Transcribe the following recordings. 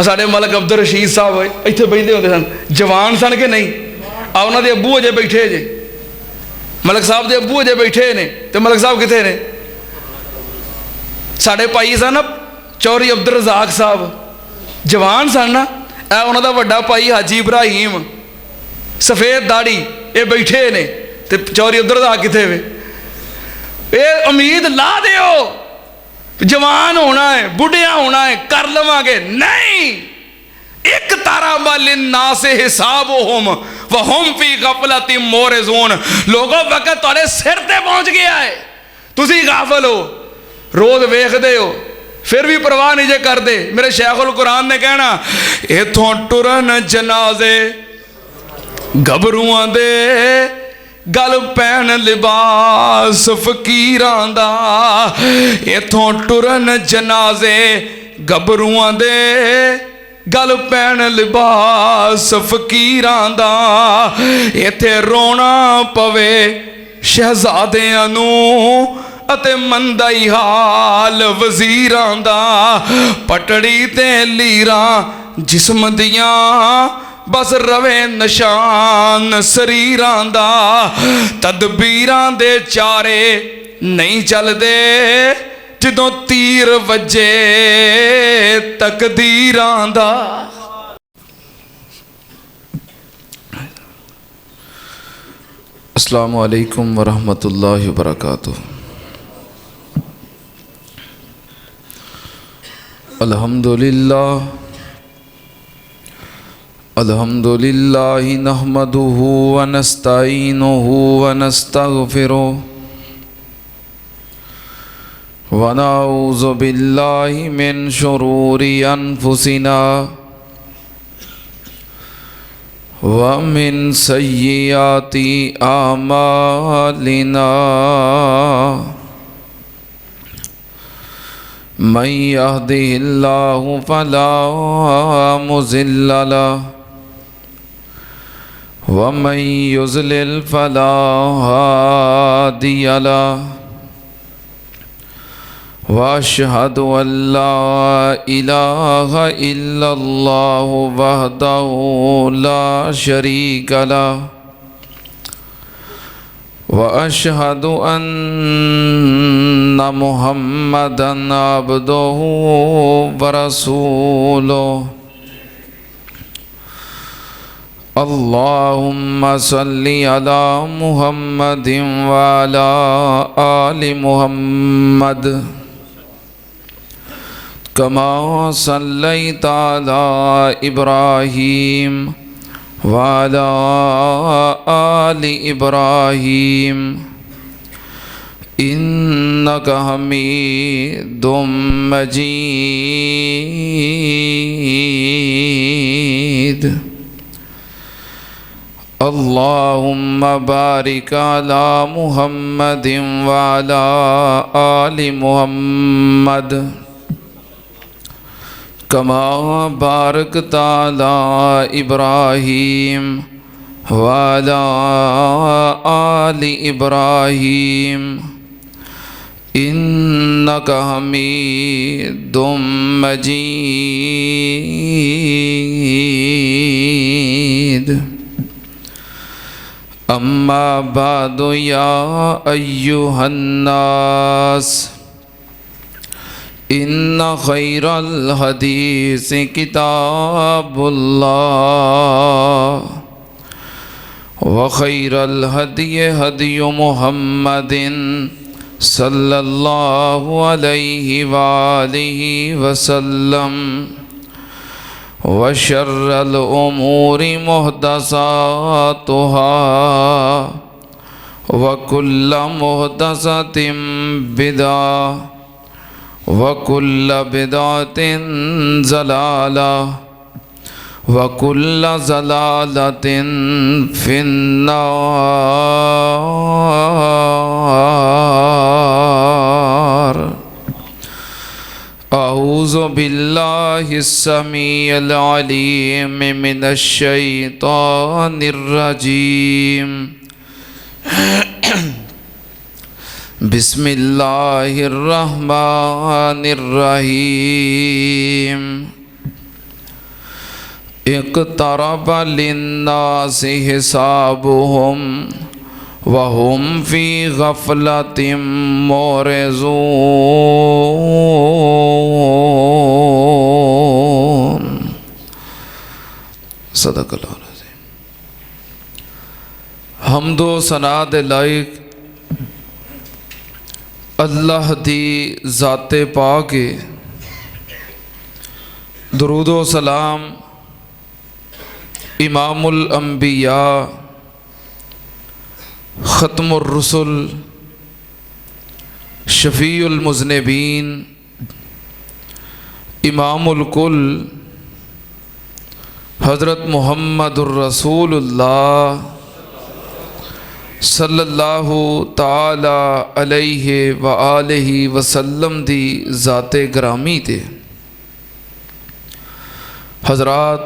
साडे मलक अब्दुल रशीद साहब इत्थे बैठते होंदे सन, जवान सन कि नहीं? आ उन्हां दे अब्बू अजे बैठे जे, मलक साहब दे अब्बू अजे बैठे ने, ते मलक साहब कित्थे ने? साडे भाई सन चौधरी अब्दुल रज़ाक साहब, जवान सन ना। ए उन्हां दा वड्डा भाई हाजी इब्राहिम, सफेद दाड़ी, ये बैठे ने, ते चौधरी अब्दुल रज़ाक कित्थे वे? ये उम्मीद ला दिओ जवान होना है, बुढ़िया होना है, कर लवांगे, नहीं। एक तारा मालिन ना से हिसाब होम व होम फी गफलती मोरज़ून। लोगों वक्त तुहाडे सिर ते पहुंच गया है, तुसी गाफल हो, रोज वेखदे हो, फिर भी परवाह नहीं जे करते। मेरे शेखुल कुरान ने कहना, इथों टुरन जनाजे गभरूआं दे, गल पैन लिबास फकीरां दा। इथों टुरन जनाजे गभरूआं दे, गल पैन लिबास फकीरां दा। इत्थे रोना पवे शहजादियां नूं अते मंदा ही हाल वजीरां दा। पटड़ी ते लीरां जिस्म दियां, बस रवे निशान शरीरां दा। तदबीरां दे चारे नहीं चलदे, जदों तीर वजे तकदीरां दा। अस्सलामु अलैकुम वरहमतुल्लाहि वबरकातुह। अल्हम्दुलिल्लाह अल्हम्दुलिल्लाहि नहमदुहु व नस्तईनुहु व नस्तगफिरुह व नऊज़ु बिल्लाहि मिन शुरूरि अनफुसिना व मिन सय्यिआति आमालिना। मन यहदिहिल्लाहु फला मुज़िल्ल लहु व मन युज़लिल फला हादिय लहु। व अशहदु अल्ला इलाहा इल्लल्लाहु वहदहु ला शरीक लहु व अशहदु अन्ना मुहम्मदन अब्दुहु व रसूलुहु। अल्लाहुम्मा सल्लि अला मुहम्मदिन व अला आलि मुहम्मद कमा सल्लैता अला इब्राहीम व अला आलि इब्राहीम इन्नका हमीदुम मजीद। अल्लाहुम्मा बारिक अला मुहम्मदिन व अला आलि मुहम्मद कमा बारकता अला इब्राहीम व अला आलि इब्राहीम इन्नका हमीदुम मजीद। अम्मा बादु या अय्युहन्नास इन्ना खैरल हदीस किताबुल्लाह व खैरल हदी हदी मुहम्मदिन सल्लल्लाहु अलैहि वालिहि वसल्लम व शर्रल उमूरि मुहदसातुहा व कुल्ल मुहदसतिन बिदअह व कुल्ल बिदअतिन ज़लालह व कुल्ल ज़लालतिन फिन्नार। अऊज़ु बिल्लाहिस समीइल अलीम मिनश शैतानिर रजीम। बिस्मिल्लाहिर्रहमानिर्रहीम। इक़्तरब लिन्नासि हिसाबुहुम वहुम फ़ी गफ़लतिम मोरज़ून। सदक़ल्लाहुल अज़ीम। हम्दो सना दे लायक अल्लाह दी ज़ाते पाक है। दुरूदो सलाम इमामुल अंबिया ख़त्मुर रुसुल शफ़ीउल मुज़निबीन इमामुल कुल हज़रत मुहम्मदुर रसूलुल्लाह सल्लल्लाहु ताला अलैहि व आलिहि वसल्लम दी ज़ाते ग्रामी ते। हज़रात,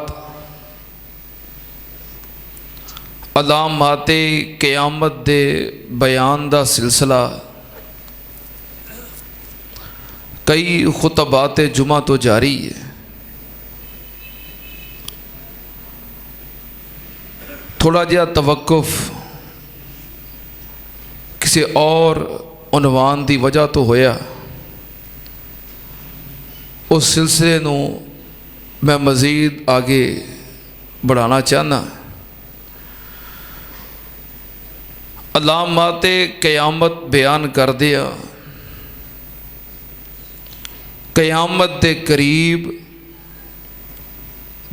अलामाते क़यामत दे बयान दा सिलसिला कई खुतबाते जुमा तो जारी है। थोड़ा जिहा तवक्कुफ़ किसी और उन्वान की वजह तो होया। उस सिलसिले नूं मैं मज़ीद आगे बढ़ाना चाहना। अलामाते क़यामत बयान कर दिया। क़यामत के करीब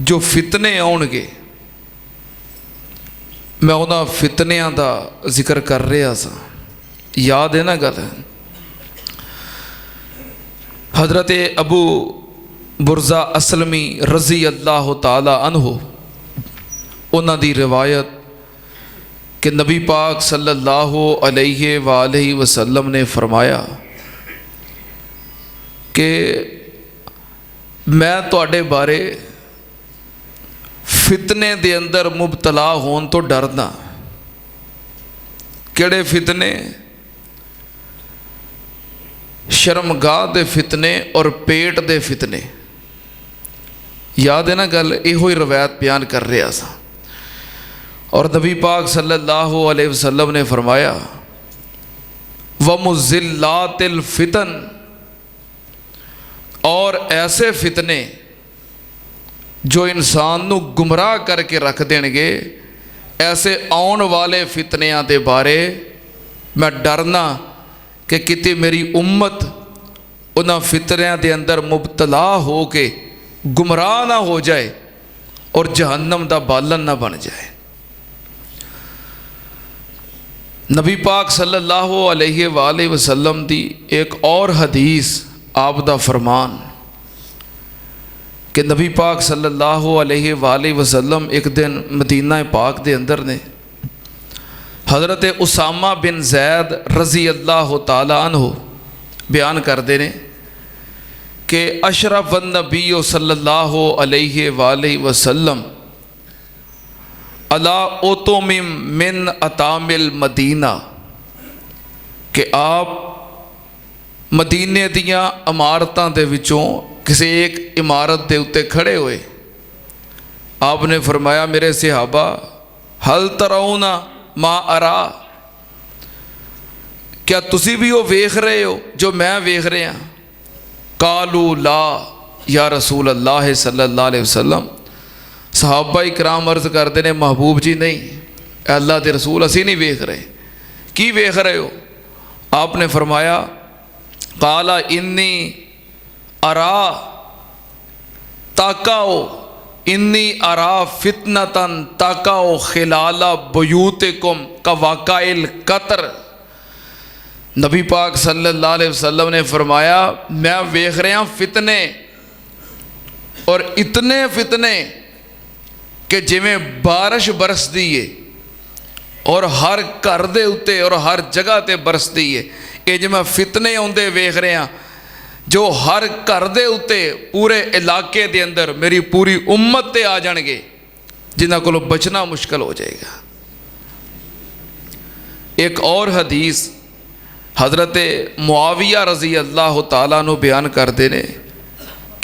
जो फितने आउणगे, मैं उन्हां फितनियां दा जिक्र कर रहा सा। याद है ना गल? हज़रत अबू बुरज़ा असलमी रज़ी अल्लाह ताला अन्हु उन्हां दी रिवायत कि नबी पाक सल्लल्लाहु अलैहि वसल्लम ने फरमाया कि मैं तुहाडे बारे फितने दे अंदर मुबतला होने तो डरना। किहड़े फितने? शर्मगाह दे फितने और पेट दे फितने। याद है ना गल? इहो ही रवायत बयान कर रहा सा। और नबी पाक सल्लल्लाहु अलैहि वसल्लम ने फरमाया व मुज़िल्लातिल फितन, और ऐसे फितने जो इंसान नू गुमराह करके रख देंगे, ऐसे आउण वाले फितनियां दे बारे मैं डरना कि किते मेरी उम्मत उन्हां फितनियां दे अंदर मुबतला हो के गुमराह ना हो जाए और जहन्नम दा बालन ना बन जाए। नबी पाक सल्लल्लाहु अलैहि वसल्लम दी एक और हदीस, आप दा फरमान कि नबी पाक सल्लल्लाहु अलैहि वसल्लम एक दिन मदीना पाक दे अंदर ने हज़रत उसामा बिन ज़ैद रज़ी अल्लाह ताला अन्हु बयान करते हैं कि अशरफ नबी सल्लल्लाहु अलैहि वसल्लम अला ओतोमिम मिन अतामिल मदीना, कि आप मदीने दियां इमारतां दे विचों किसी एक इमारत के उत्ते खड़े हुए। आपने फरमाया मेरे सहाबा हल तराउना मा अरा, क्या तुसी भी वो वेख रहे हो जो मैं वेख रहा? कालू ला या रसूल अल्लाह सल्लल्लाहु अलैहि वसल्लम। सहाबा इकराम अर्ज़ करते हैं महबूब जी नहीं, अल्लाह के रसूल असी नहीं वेख रहे। की वेख रहे हो? आपने फरमाया काला इन्नी अरा ताकाओ इन्नी अरा फितनतन ताकाओ खिलाला बुयूतिकुम का वाकाइल कतर। नबी पाक सल्लल्लाहु अलैहि वसल्लम ने फरमाया मैं वेख रहा फितने, और इतने फितने कि जिमें बारिश बरसती है और हर घर दे उत्ते और हर जगह ते बरसती है। ये जो मैं फितने आउंदे वेख रहा जो हर घर दे उत्ते पूरे इलाके दे अंदर मेरी पूरी उम्मत ते आ जाएंगे, जिन्हां कोलों बचना मुश्किल हो जाएगा। एक और हदीस हज़रत मुआविया रज़ी अल्लाह ताला नु बयान करते हैं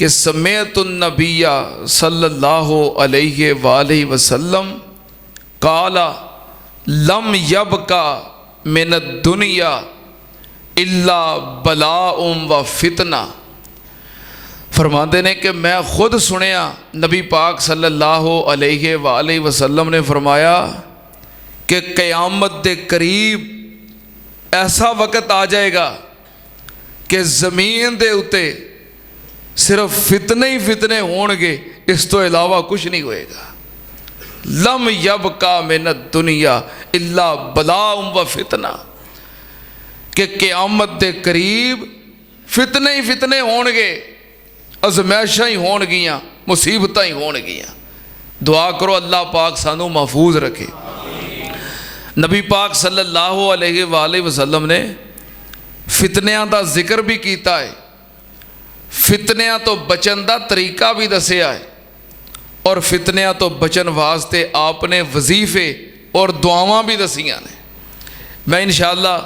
कि समेतुन नबिया सल्लल्लाहु अलैहि वालैहि वसल्लम काला लम यबका मिन दुनिया इल्ला बलाउम व फितना। फरमाते ने कि मैं खुद सुनिया नबी पाक सल्लल्लाहु अलैहि वालैहि वसल्लम ने फरमाया कि क़यामत दे करीब ऐसा वक़्त आ जाएगा कि ज़मीन दे उत्ते सिर्फ फितने ही फितने होणगे, इस तो इलावा कुछ नहीं होएगा। लम यबका मिन दुनिया इल्ला बलाउम व फितना, कि क़यामत दे करीब फितने ही फितने होणगे, अज़मैशां ही होणगियां, मुसीबतां ही होणगियां। दुआ करो अल्लाह पाक सानू महफूज रखे। नबी पाक सल्लल्लाहु अलैहि वालैहि वसल्लम ने फितनियां दा जिक्र भी किया है, फितनियां तो बचन का तरीका भी दसिया है, और फितनियां तो बचन वास्ते आपने वजीफे और दुआवां भी दसियां ने। मैं इंशाअल्लाह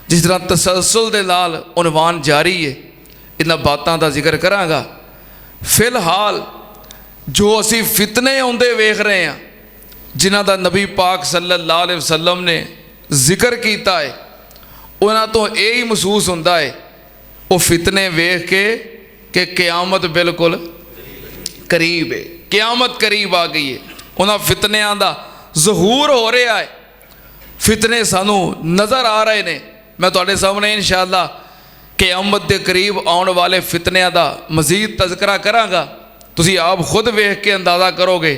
जिस तरह तसलसल दे नाल उनवान जारी है इन्हां बातां दा जिक्र करांगा। फिलहाल जो असी फितने आउंदे वेख रहे हैं, जिन्हां दा नबी पाक सल्लल्लाहु अलैहि वसल्लम ने जिक्र किया है, उन्हां तो यही महसूस होंदा है वो फितने वेख के कि क़यामत बिल्कुल करीब है, क़यामत करीब आ गई है। उन्हां फितनियां दा ज़हूर हो रहा है, फितने सानू नज़र आ रहे ने। मैं तुहाडे सामने इंशाअल्लाह क़यामत के करीब आने वाले फितनियां दा मज़ीद तज़करा करांगा। तुसीं आप खुद वेख के अंदाज़ा करोगे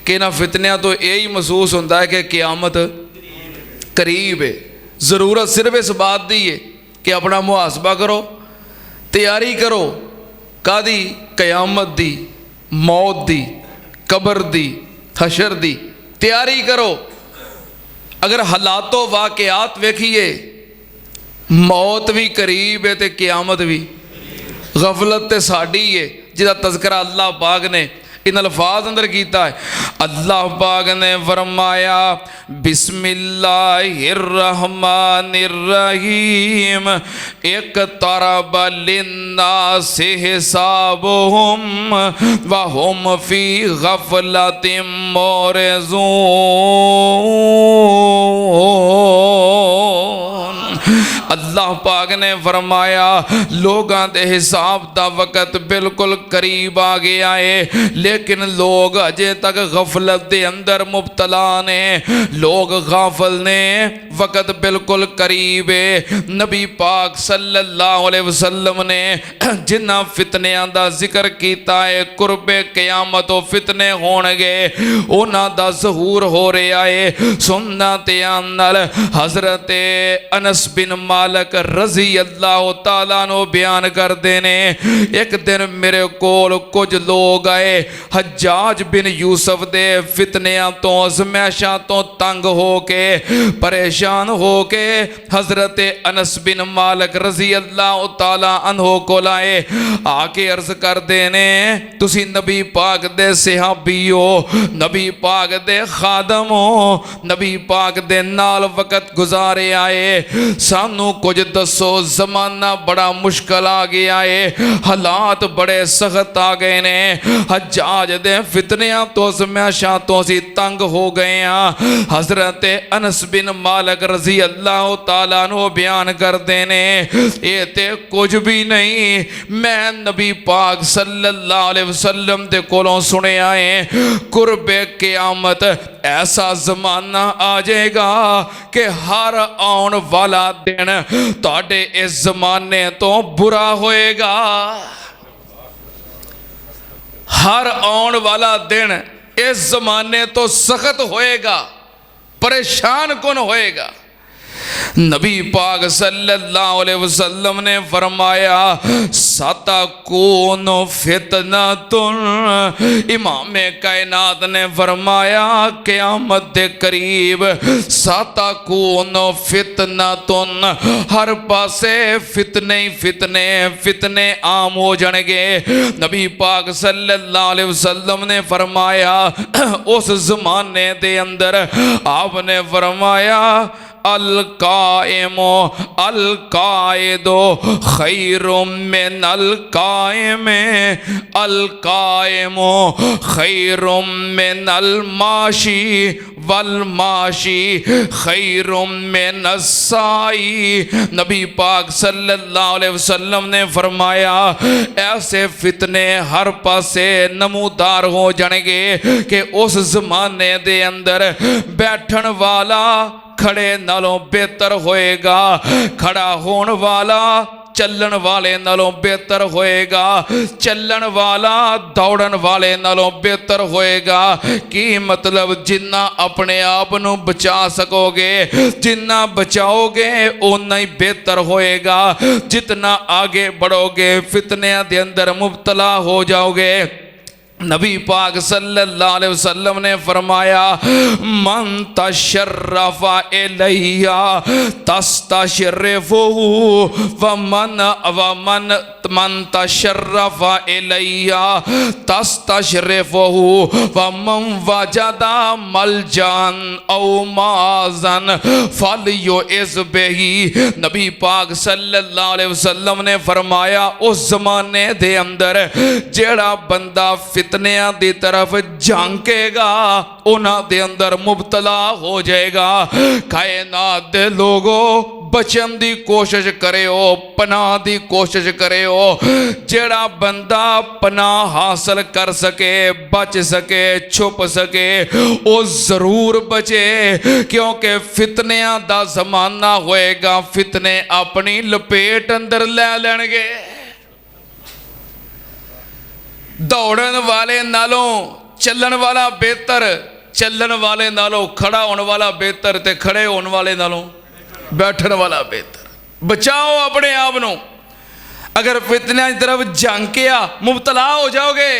कि इन्हां फितनियां तो यही महसूस होंदा है कि क़यामत करीब है। ज़रूरत सिर्फ इस बात दी है कि अपना मुहासबा करो, तैयारी करो, कादी क़यामत दी, मौत दी, कब्र दी, हशर दी तैयारी करो। अगर हालातों वाक़यात वेखिए, मौत भी करीब है तो क़यामत भी। गफलत ते साड़ी है जिसका तज़करा अल्लाह पाक ने इन अल्फाज अंदर किया है। अल्लाह पाक ने फरमाया बिस्मिल्लाहिर्रहमानिर्रहीम इक़्तरब लिन्नासि हिसाबुहुम व हुम फी गफलतिम मुरज़ून। अल्लाह पाक ने फरमाया लोगों के हिसाब का वक़्त बिल्कुल करीब आ गया है, लेकिन लोग अजे तक गफलत के अंदर मुबतला ने, लोग गाफिल ने। वक़्त बिल्कुल करीब है। नबी पाक सल्लल्लाहु अलैहि वसल्लम ने जिन्ना फितनियां दा जिक्र किया है, कुर्बे क़यामत फितने होणगे, उन्हां दा ज़हूर हो रहा है। सुन्ना ते नाल हज़रत अनस बिन मालिक रज़ी अल्लाह तआला नो बयान करते ने, एक दिन मेरे कोल कुछ लोग आए, हज्जाज बिन यूसुफ दे फितनियां तो अज़मैशां तो तंग हो के परेशान हो के हज़रत अनस बिन मालिक रज़ी अल्लाह तआला अन्हो को आए, आके अर्ज करते ने तुसी नबी पाक दे सहाबी हो, नबी पाक दे खादम हो, नबी पाक दे नाल वक़्त गुजारे आए, सानू कुछ दसो, ज़माना बड़ा मुश्किल आ गया है, हालात बड़े सख्त आ गए ने, हज्जाज दे फितनियां तो अज़मैशां तो असी तंग हो गए हैं। हज़रत अनस बिन मालिक रज़ी अल्लाह तआला नो बयान करते ने, ये ते कुछ भी नहीं, मैं नबी पाक सल्लल्लाहु अलैहि वसल्लम दे कोलों सुनिया है, कुर्बे क़यामत ऐसा ज़माना आ जाएगा कि हर आने वाला दिन तुहाडे इस ज़माने तो बुरा होएगा। हर आने वाला दिन इस ज़माने तो सख्त होएगा, परेशान कौन होएगा। नबी पाक सल्लल्लाहु अलैहि वसल्लम ने फरमाया सतकून फितनतुन, इमाम कायनात ने फरमाया क़यामत के करीब सतकून फितनतुन, हर पासे फितने ही फितने फितने आम हो जाएंगे। नबी पाक सल्लल्लाहु अलैहि वसल्लम ने फरमाया उस ज़माने के अंदर आपने फरमाया अल काइमो अल काइदो खैरुम मिनल काइमे अल काइमो खैरुम मिनल माशी वल माशी खैरुम मिनस साई। नबी पाक सल्लल्लाहु अलैहि वसल्लम ने फरमाया ऐसे फितने हर पासे नमूदार हो जाएंगे कि उस जमाने दे अंदर बैठन वाला खड़े नालों बेहतर होएगा, खड़ा होने वाला चलन वाले नालों बेहतर होएगा, चलन वाला दौड़न वाले नालों बेहतर होएगा। की मतलब जिन्ना अपने आप नू बचा सकोगे, जिन्ना बचाओगे उन्ना ही बेहतर होएगा। जितना आगे बढ़ोगे फितने दे अंदर मुब्तला हो जाओगे। नबी पाक सल्लल्लाहु अलैहि वसल्लम ने फरमाया मन तशर्रफा इलैया तस्तशर्रिफुहु व मन तशर्रफा इलैया तस्तशर्रिफुहु व मन वजदा मलजान औ माज़न फलयुइज़ बिही। नबी पाक सल्लल्लाहु अलैहि वसल्लम ने फरमाया उस जमाने दे अंदर जेड़ा बंदा फितनियां दी तरफ झांकेगा उन्हां दे अंदर मुबतला हो जाएगा। कायनात दे लोगो बचन दी कोशिश करियो, पनाह दी कोशिश करियो। जेड़ा बंदा पनाह हासिल कर सके, बच सके, छुप सके वो जरूर बचे, क्योंकि फितनियां दा जमाना होएगा। फितने अपनी लपेट अंदर ले लेंगे। दौड़न वाले नालों चलन वाला बेहतर, चलन वाले नालों खड़ा होने वाला बेहतर, ते खड़े होने वाले नालों बैठन वाला बेहतर। बचाओ अपने आप नू। अगर फितने की तरफ झांकिया मुबतला हो जाओगे।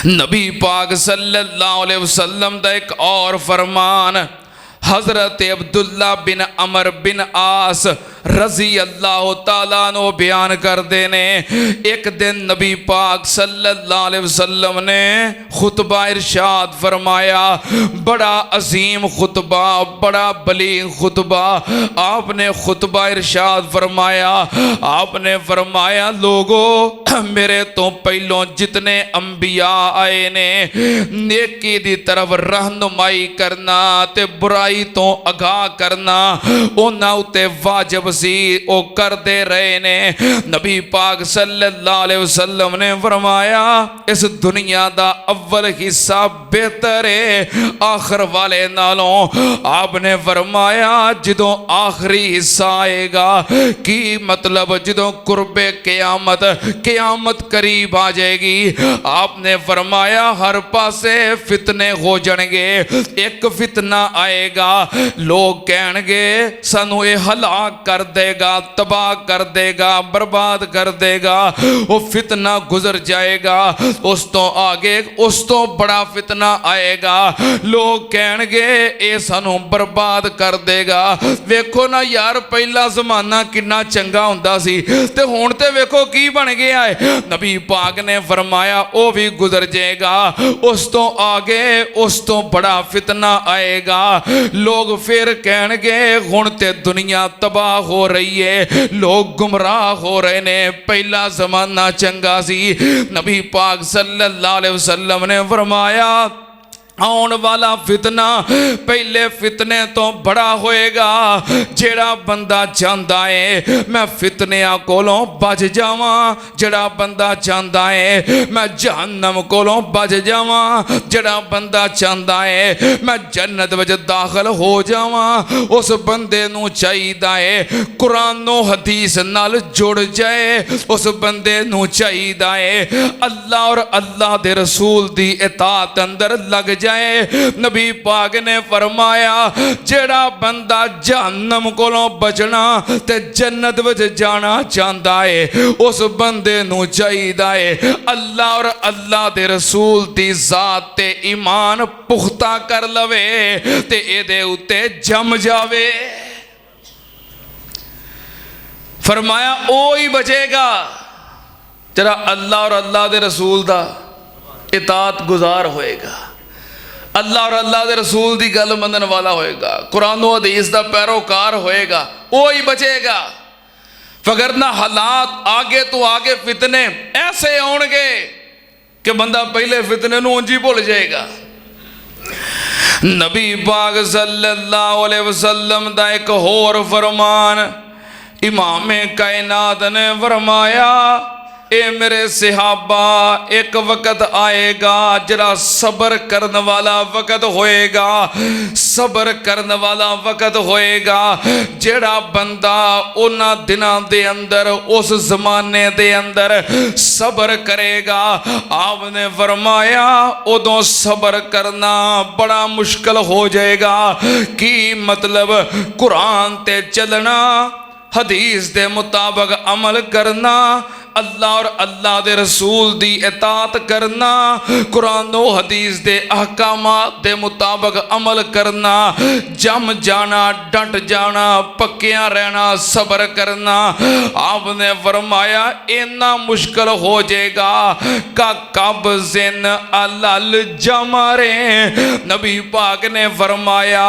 नबी पाक सल्लल्लाहु अलैहि वसल्लम का एक और फरमान हजरत अब्दुल्ला बिन अमर बिन आस रजी अल्लाह ताला नो बयान करते ने। एक दिन नबी पाक सल्लल्लाहु अलैहि वसल्लम ने खुतबा इरशाद फरमाया, बड़ा अजीम खुतबा, बड़ा बलीग खुतबा। आपने खुतबा इरशाद फरमाया, आपने फरमाया लोगो मेरे तो पहलों जितने अंबिया आए ने नेकी दी तरफ रहनुमाई करना ते बुराई तो आगाह करना उन्हां उते वाजिब सी, ओ करते रहे ने। नबी पाक सल्लल्लाहु अलैहि वसल्लम ने फरमाया इस दुनिया दा अव्वल हिस्सा बेहतर है आखिर वाले नालों। आपने फरमाया जदों आखिरी हिस्सा आएगा, की मतलब जदों कुर्बे क़यामत, क़यामत करीब आ जाएगी। आपने फरमाया हर पासे फितने हो जाएंगे। एक फितना आएगा, लोग कहणगे सानू ये हलाक कर देगा, तबाह कर देगा, बर्बाद कर देगा। वो फितना गुजर जाएगा। उस तो आगे उस तो बड़ा फितना आएगा, लोग कहणगे ये सानू बर्बाद कर देगा। वेखो ना यार पहला जमाना कितना चंगा हुंदा सी ते हुण ते वेखो की बन गया है। नबी पाक ने फरमाया वो भी गुजर जाएगा। उस तो आगे उस तो बड़ा फितना आएगा, लोग फिर कहणगे हुण ते दुनिया तबाह हो रही है, लोग गुमराह हो रहे ने, पहला जमाना चंगा सी। नबी पाक सल्लल्लाहु अलैहि वसल्लम ने फरमाया आने वाला फितना पहले फितने तो बड़ा होएगा। जेड़ा बंदा चाहता है मैं फितनियां कोलों बच जावां, जेड़ा बंदा चाहता है मैं जहन्नम कोलों बच जावां, जेड़ा बंदा चाहता है मैं जन्नत विच दाखिल हो जावां, उस बंदे नूं चाहिदा है कुरानो हदीस नाल जुड़ जाए। उस बंदे नूं चाहिदा है अल्लाह और अल्लाह दे रसूल दी इताअत अंदर लग जाए। नबी पाक ने फरमाया जेड़ा बंदा जहन्नम कोलों बचना ते जन्नत विच जाना चाहता है उस बंदे नूं चाहिदा है अल्लाह और अल्लाह दे रसूल दी जात ते ईमान पुख्ता कर लवे ते इहदे उत्ते जम जावे। फरमाया ओ ही बचेगा जरा अल्लाह और अल्लाह दे रसूल दा इताअत गुजार होएगा। अल्लाह और अल्लाह के रसूल की गल मनन वाला होएगा, कुरानो हदीस का पैरोकार होएगा, वो ही बचेगा। वगरना हालात आगे तो आगे फितने ऐसे आउणगे कि बंदा पहले फितने नूं उंज ही भुल जाएगा। नबी पाक सल्लल्लाहु अलैहि वसल्लम दा एक होर फरमान इमामे कायनात ने फरमाया, ए मेरे सिहाबा, एक वक़्त आएगा जरा सब्र करने वाला वक़्त होएगा, सब्र करने वाला वक़्त होएगा। जेड़ा बंदा उन्हां दिनां दे अंदर उस ज़माने दे अंदर सब्र करेगा, आपने फरमाया उदों सब्र करना बड़ा मुश्किल हो जाएगा। की मतलब? कुरान ते चलना, हदीस के मुताबिक अमल करना, अल्लाह और अल्लाह के रसूल की इताअत करना, कुरानो हदीस के अहकामात के मुताबिक अमल करना, जम जाना, डट जाना, पक्किया रहना, सब्र करना। आपने फरमाया इन्ना मुश्किल हो जाएगा का कब्ज़िन अलल जमरे। नबी पाक ने फरमाया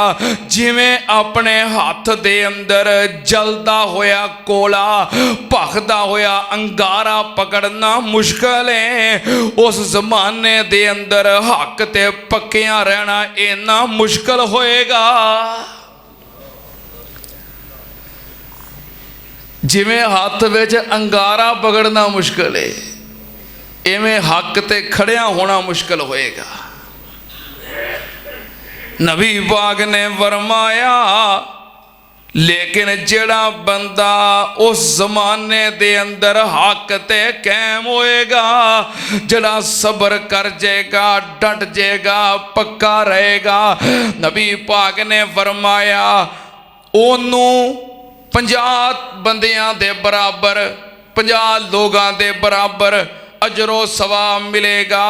जिवें अपने हाथ दे अंदर जलदा होया कोला, भखदा होया अंगारा पकड़ना मुश्किल है, उस जमाने दे अंदर हक ते पक्किया रहना इन्ना मुश्किल होएगा। जिवें हाथ विच अंगारा पकड़ना मुश्किल है, इवें हक ते खड़िया होना मुश्किल होएगा। नबी पाक ने फरमाया लेकिन जेड़ा बंदा उस जमाने दे अंदर हक ते कायम होएगा, जड़ा सब्र कर जाएगा, डट जाएगा, पक्का रहेगा, नबी पाक ने फरमाया ओनू 50 बंदियां दे बराबर, 50 लोगां दे बराबर अजरो सवाब मिलेगा।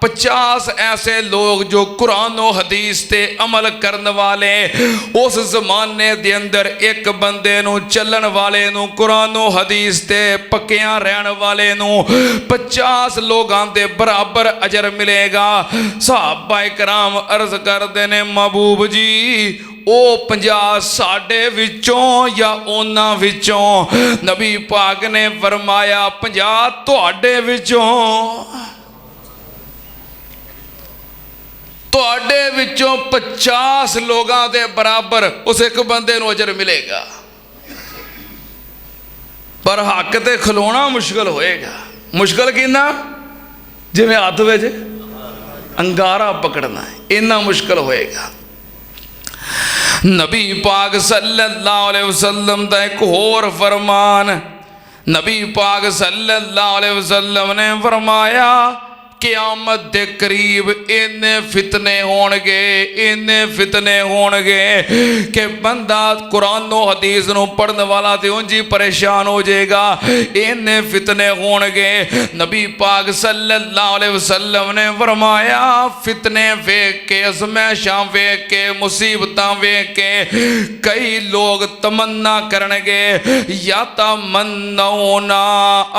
50 ऐसे लोग जो कुरान और हदीस ते अमल करने वाले, उस जमाने दे अंदर एक बंदे नू चलन वाले नू, कुरान और हदीस ते पक्कियां रहन वाले नू 50 लोगां दे बराबर अजर मिलेगा। सहाबा इकराम अर्ज करते ने महबूब जी ओ 50 साडे विचों या उन्हां विचों? नबी पाक ने फरमाया 50 तुहाडे विचों, तुहाडे विचों 50 लोगां दे बराबर उस एक बंदे नूं अजर मिलेगा। पर हक ते खलोना मुश्किल होएगा। मुश्किल किन्ना? जिवें हाथ विच अंगारा पकड़ना है, इन्ना मुश्किल होएगा। नबी पाक सल्लल्लाहु अलैहि वसल्लम दा एक होर फरमान, नबी पाक सल्लल्लाहु अलैहि वसल्लम ने फरमाया क़यामत दे करीब इन्ने फितने होणगे, इन्ने फितने होणगे कि बंदा कुरानो हदीस नूं पढ़ने वाला तो उंज ही परेशान हो जाएगा। इन्ने फितने होणगे। नबी पाक सल्लल्लाहु अलैहि वसल्लम ने फरमाया फितने वेख के, अज़मैशां वेख के, मुसीबतां वेख के कई लोग तमन्ना करनगे या तमन्नौना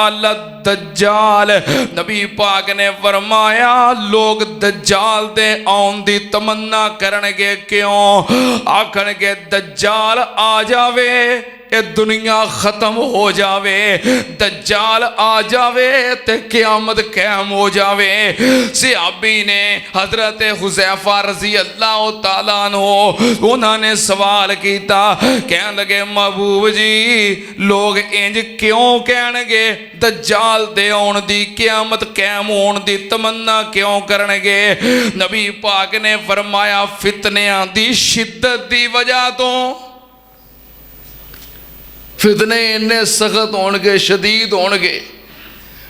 अल दज्जाल। नबी पाक ने फरमाया लोग दज्जाल दे आउण दी तमन्ना करनगे। क्यों? आखणगे दज्जाल आ जावे, ये दुनिया खत्म हो जावे, दज्जाल आ जावे ते क़यामत कायम हो जावे। सहाबी ने हजरत हुज़ैफा रज़ी अल्लाह तआला अन्हु उन्होंने सवाल किया, कहने लगे महबूब जी लोग इंज क्यों कहणगे दज्जाल दे आउण दी, क़यामत कायम होण दी तमन्ना क्यों करनगे? नबी पाक ने फरमाया फितनियां दी शिद्दत दी वजह तो। फितने इन्ने सख्त होणगे, शदीद होणगे,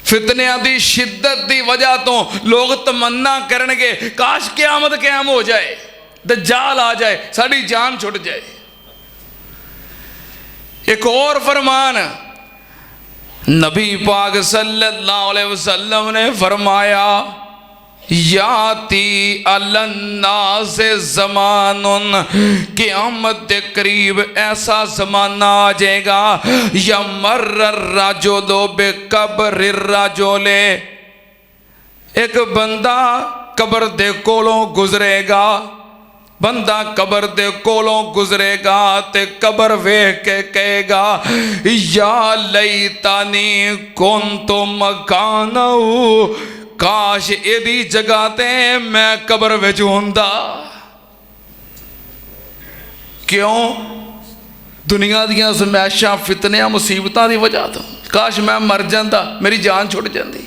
फितनियां दी शिद्दत दी वजह तो लोग तमन्ना करनगे काश क़यामत कायम हो जाए, दज्जाल आ जाए, साड़ी जान छुट जाए। एक और फरमान नबी पाक सल्लल्लाहु अलैहि वसल्लम ने फरमाया याती अलन्नास ज़मानुन, क़यामत के करीब ऐसा ज़माना आ जाएगा यमर्र रजुलु बिक़ब्रि रजुले, एक बंदा कबर दे कोलों गुजरेगा, बंदा कबर दे कोलों गुजरेगा ते कबर वेख के कहेगा या लैतानी कुंतु मकानहू, काश एदी जगह ते मैं कबर विच हुंदा। क्यों? दुनिया दियां समैशां फितनियां मुसीबतां दी वजह तो। काश मैं मर जांदा, मेरी जान छुट जाती।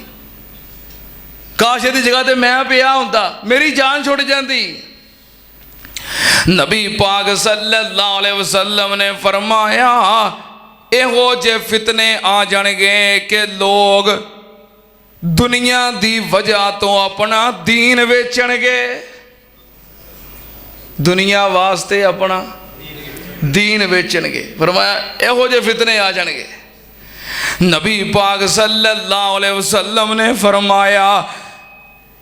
काश इहदी जगह ते मैं पिया हुंदा, मेरी जान छुट जाती। नबी पाक सल्लल्लाहु अलैहि वसल्लम ने फरमाया इहो जे फितने आ जाणगे कि लोग दुनिया दी वजह तो अपना दीन वेचणगे, दुनिया वास्ते अपना दीन वेचणगे। फरमाया इहो जे फितने आ जाणगे। नबी पाक सल्लल्लाहु अलैहि वसल्लम ने फरमाया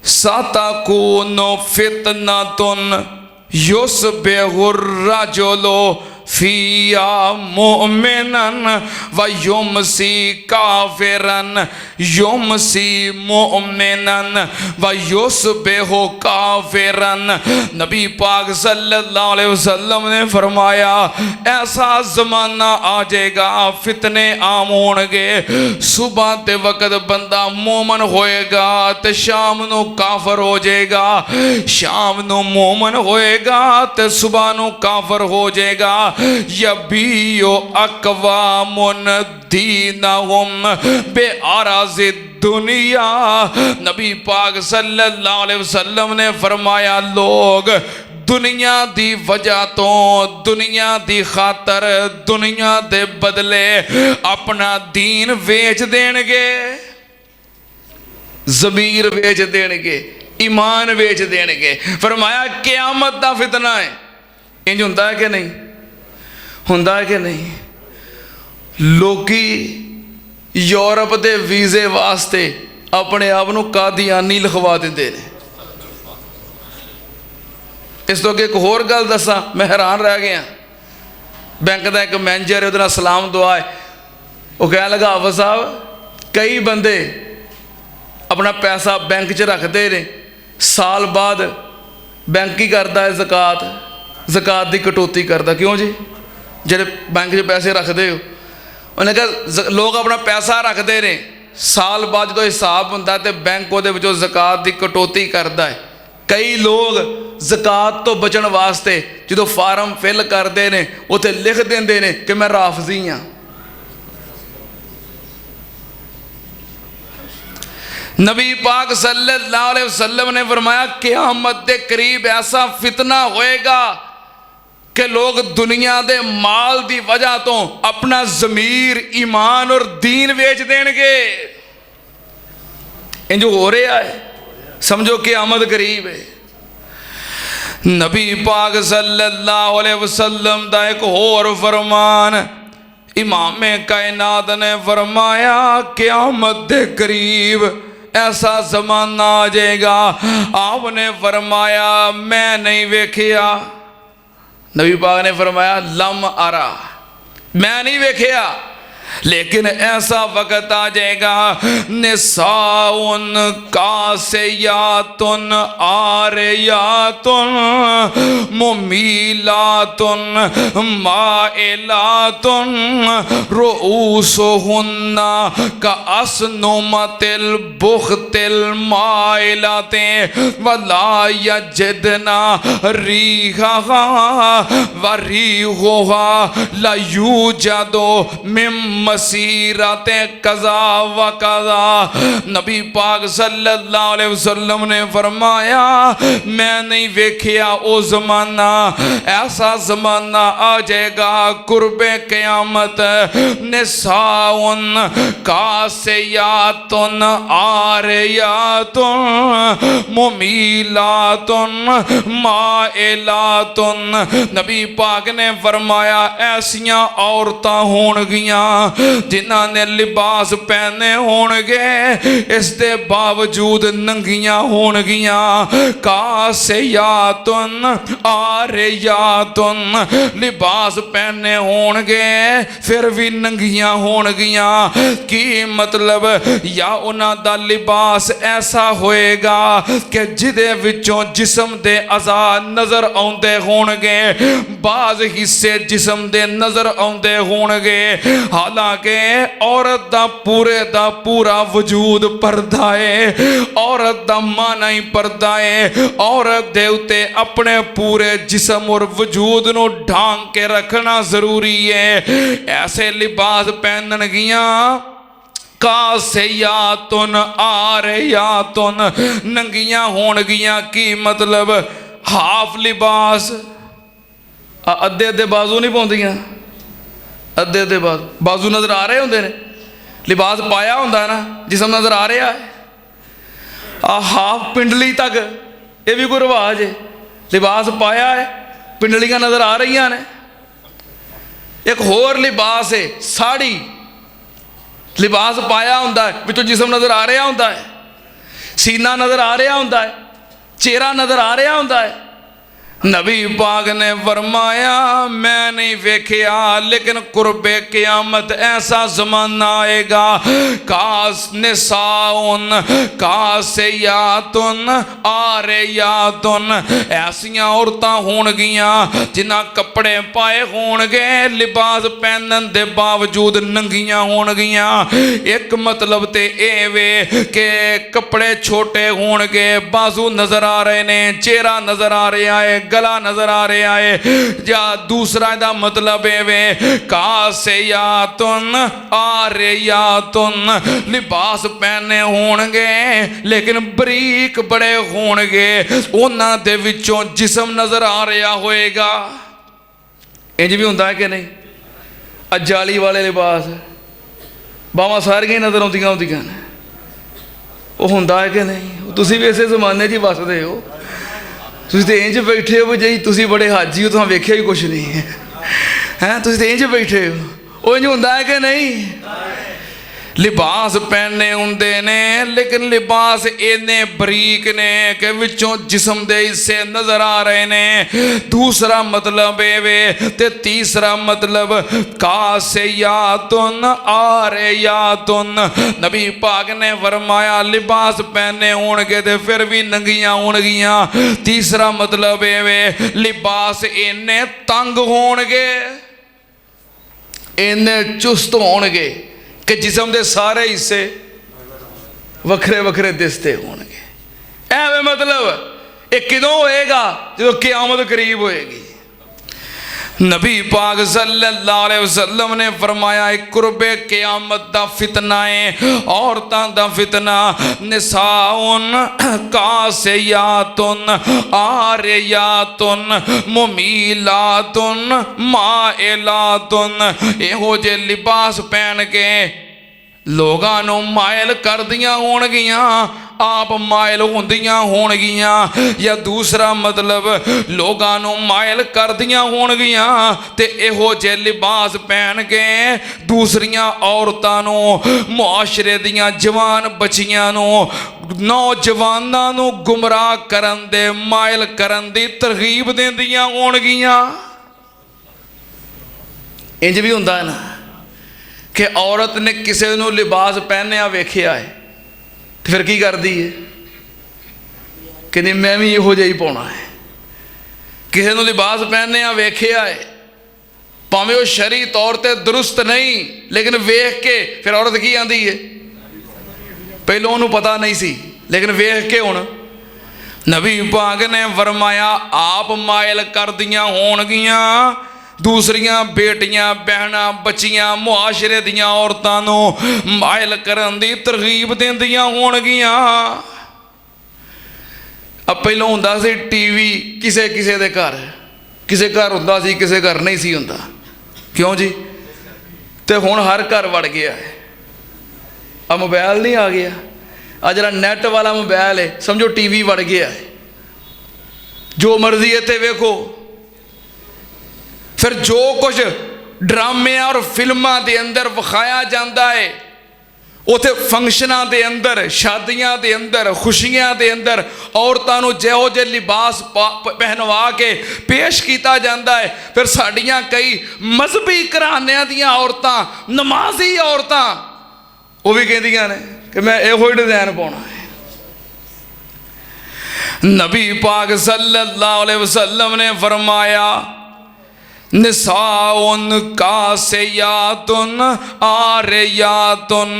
सतकूनु फितनतुन युस्बिहुर रजुलु फिया मुमिनन व युमसी काफिरन युमसी मुमिनन व युस्बिहु काफिरन। नबी पाक सल्लल्लाहु अलैहि वसल्लम ने फरमाया ऐसा ज़माना आ जाएगा, फितने आम होणगे, सुबह के वक्त बंदा मोमन होएगा तो शाम नू काफर हो जाएगा, शाम नू मोमन होएगा तो सुबह नू काफर हो जाएगा। यबीयो अकवामुन दीनहुम बेअराज़ि दुनिया। नबी पाक सल्लल्लाहु अलैहि वसल्लम ने फरमाया लोग दुनिया दी वजह तो, दुनिया दी खातर, दुनिया दे बदले अपना दीन वेच देणगे, ज़मीर वेच देणगे, ईमान वेच देणगे। फरमाया क़यामत दा फितना है। इंज हुंदा है कि नहीं? हुंदा है कि नहीं? लोकी यूरोप के वीजे वास्ते अपने आप को कादियानी लिखवा देंदे ने। इस तो अगे एक होर गल दसा, मैं हैरान रह गया। बैंक का एक मैनेजर है, उहदे सलाम दुआ है, वो कह लगा हाफिज़ साहब कई बंदे अपना पैसा बैंक च रखते हैं, साल बाद बैंक ही करता है ज़कात, ज़कात की कटौती करता। क्यों जी? जेडे बैंक च पैसे रखते हो, उन्हें कहा लोग अपना पैसा रखते हैं, साल बाद जो हिसाब होंदा तो बैंक वो ज़कात की कटौती करता है। कई लोग ज़कात तो बचन वास्ते जो फार्म फिल करते हैं उत्थे लिख देंदे ने कि मैं राफजी हाँ। नबी पाक सल्लल्लाहु अलैहि वसल्लम ने फरमाया क़यामत के करीब ऐसा फितना होएगा कि लोग दुनिया दे माल दी वजह तो अपना ज़मीर, ईमान और दीन वेच देंगे। इंज हो रहा है, समझो क़यामत करीब है। नबी पाक सल्लल्लाहु अलैहि वसल्लम दा एक और फरमान इमाम कायनात ने फरमाया क़यामत दे करीब ऐसा ज़माना आ जाएगा, आपने फरमाया मैं नहीं वेखिया। नबी पाक ने फरमाया लम आरा, मैं नहीं वेखिया, लेकिन ऐसा वक्त आ जाएगा निसाउन कासियातुन आरियातुन मुमीलातुन माइलातुन रुऊसुहुन्ना का अस्नुमतिल बुख्तिल माइलाते वला यजिदना रीहा व रीहुहा ला यूजदो मिम मसीरत कज़ा व कज़ा। नबी पाक सल्लल्लाहु अलैहि वसल्लम ने फरमाया मैं नहीं वेखिया ओ ज़माना, ऐसा ज़माना आ जाएगा कुर्बे क़यामत निसाउन कासियातुन आरियातुन मुमीलातुन माइलातुन। नबी पाक ने फरमाया ऐसियां औरतां होणगियां जिन्हां ने लिबास पहने होणगे इस दे बावजूद नंगियां होणगियां। कासियातुन आरियातुन, लिबास पहने होणगे फिर भी नंगियां होणगियां। की मतलब? या उन्हां दा लिबास ऐसा होएगा कि जिदे विचों जिस्म दे अज़ा नज़र आउंदे होणगे, बाज़ हिस्से जिस्म दे नज़र आउंदे होणगे। हालांकि औरत दा पूरा वजूद पर्दा है, औरत दा माना ही पर्दा है। औरत दे उत्ते अपने पूरे जिस्म और वजूद नूं ढांक के रखना जरूरी है। ऐसे लिबास पहनणगियां। कासियातुन आरियातुन, नंगियां होणगियां। की मतलब? हाफ लिबास, अद्धे अद्धे बाजू नहीं पाउंदियां, अद्धे अद्धे बाजू नज़र आ रहे होंदे ने। लिबास पाया होंदा है ना, जिस्म नज़र आ रहा है। हाफ पिंडली तक ये भी कोई रिवाज है। लिबास पाया है, पिंडलियां नज़र आ रही ने। एक होर लिबास है साड़ी, लिबास पाया होंदा है, विचों जिस्म नज़र आ रहा होंदा है, सीना नज़र आ रहा होंदा है, चेहरा नज़र आ रहा होंदा है। नबी पाक ने फरमाया मैं नहीं वेख्या, लेकिन कुर्बे क़यामत ऐसा ज़माना आएगा। कास निसाउन कासियातुन आरियातुन, ऐसियां औरतां होणगियां जिन्हां कपड़े पाए होणगे, लिबास पहनन दे बावजूद नंगियां होणगियां। एक मतलब ते ए वे कि कपड़े छोटे होणगे, बाजू नज़र आ रहे ने, चेहरा नज़र आ रहा है, गला नजर आ रहा है। या दूसरा दा मतलब है वे कासियातुन आरियातुन, लिबास पहने होणगे लेकिन बरीक बड़े होणगे, उन्हां दे विचों जिस्म नजर आ रहा होएगा। इंज भी हुंदा है कि नहीं? अजाली वाले लिबास, बावां सारियां नजर आउंदियां होंदियां ने, वो हुंदा है कि नहीं? तुसीं भी इसे जमाने 'च वसदे हो। तुसीं ते इंज बैठे हो जी, तुसीं बड़े हाजी हो, तुहां वेख्या ही कुछ नहीं है, हैं? तुसीं ते इंज बैठे हो, वो इंज हुंदा है कि नहीं? लिबास पहने होंदे ने, लेकिन लिबास इन्ने बरीक ने कि विचों जिस्म दे हिस्से नजर आ रहे ने। दूसरा मतलब है वे, ते तीसरा मतलब कासियातुन आरियातुन, नबी पाक ने फरमाया लिबास पहने होणगे ते फिर भी नंगियां होणगियां। तीसरा मतलब है वे, लिबास इन्ने तंग होणगे, इन्ने चुस्त होणगे कि जिस्म दे सारे हिस्से वखरे वखरे दिसते होणगे। ऐਵੇਂ मतलब ये किदों होएगा? जो क़यामत करीब होएगी। नबी पाक सल्लल्लाहु अलैहि वसल्लम ने फरमाया एक कुर्बे क़यामत दा फितना है, औरतां दा फितना। निसाउन कासियातुन आरियातुन मुमीलातुन माइलातुन, इहो जे लिबास पहन के लोगां नूं मायल करदियां होणगियां, आप मायल होंदियां होणगियां। या दूसरा मतलब लोगां नूं मायल करदियां होणगियां ते इहो जे लिबास पहन के दूसरियां औरतां नूं, मुआशरे दियां जवान बच्चियां नूं, नौजवानां नूं गुमराह करन दे, मायल करन दी तरगीब देंदियां होणगियां। इंज भी हुंदा है ना कि औरत ने किसी नूं लिबास पहनिया वेख्या है तो फिर की करती है कि नहीं मैं भी इहो जिहा ही पाउणा है। किसी नूं लिबास पहनिया वेख्या है, भावें वो शरी तौर पर दुरुस्त नहीं, लेकिन वेख के फिर औरत की आंदी है, पहलों उन्होंने पता नहीं सी, लेकिन वेख के हुण नबी पाक ने फरमाया आप मायल करदियां होणगियां दूसरियां बेटियां बहना बच्चियां मुआशरे दियां औरतां नूं मायल करन दी तरगीब देंदियां होणगियां। अब पहलों हुंदा सी टीवी किसे किसे दे घर, किसे घर हुंदा सी, किसे घर नहीं सी हुंदा, क्यों जी? तो हुण हर घर वड़ गया है। अब मोबाइल नहीं आ गया, अब जरा नैट वाला मोबाइल है, समझो टीवी वड़ गया है, जो मर्जी इत्थे वेखो। फिर जो कुछ ड्रामे और फिल्मां दे अंदर विखाया जाता है, उत्थे फंक्शनां दे अंदर, शादियां दे अंदर, खुशियां दे अंदर औरतां नूं जिहो जिहे लिबास पहनवा के पेश किया जाता है। फिर साडियां कई मजहबी घरानियां दियां औरतां, नमाजी औरतां, वो भी कहदियां ने कि मैं इहो डिज़ाइन पाउणा है। नबी पाक सल्लल्लाहु अलैहि वसल्लम ने फरमाया, निसाउन कासियातुन आरियातुन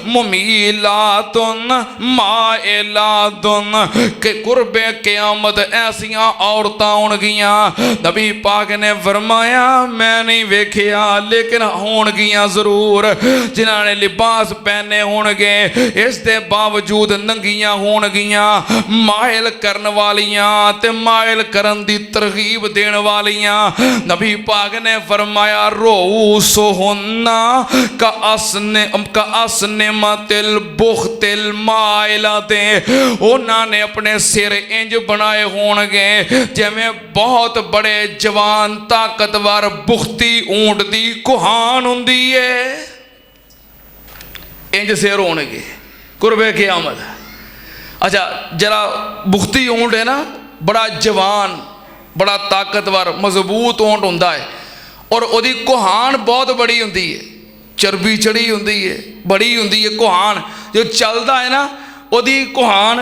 मुमीलातुन माइलातुन, के कुर्बे क़यामत ऐसियां औरतां होणगियां। नबी पाक ने फरमाया, मैं नहीं वेखिया लेकिन होणगियां जरूर, जिन्हां ने लिबास पहने होणगे इस दे बावजूद नंगियां होणगियां, माइल करन वालियां ते माइल करन दी तरगीब देण वालियां। नबी पाक ने फरमाया, रोऊसुहुन्ना का असने मतिल बुख्तिल माइलाते, उन्होंने अपने सिर इंज बनाए होणगे जिवें बहुत बड़े जवान ताकतवर बुख्ती ऊंट दी कुहान हुंदी है, इंज सिर होणगे कुर्बे क़यामत। अच्छा, जरा बुख्ती ऊंट है ना, बड़ा जवान, बड़ा ताकतवर मजबूत ऊंट होंदा है, और उसकी कुहान बहुत बड़ी होंदी है, चर्बी चढ़ी होंदी है, बड़ी होंदी है कुहान। जो चलता है ना, उसकी कुहान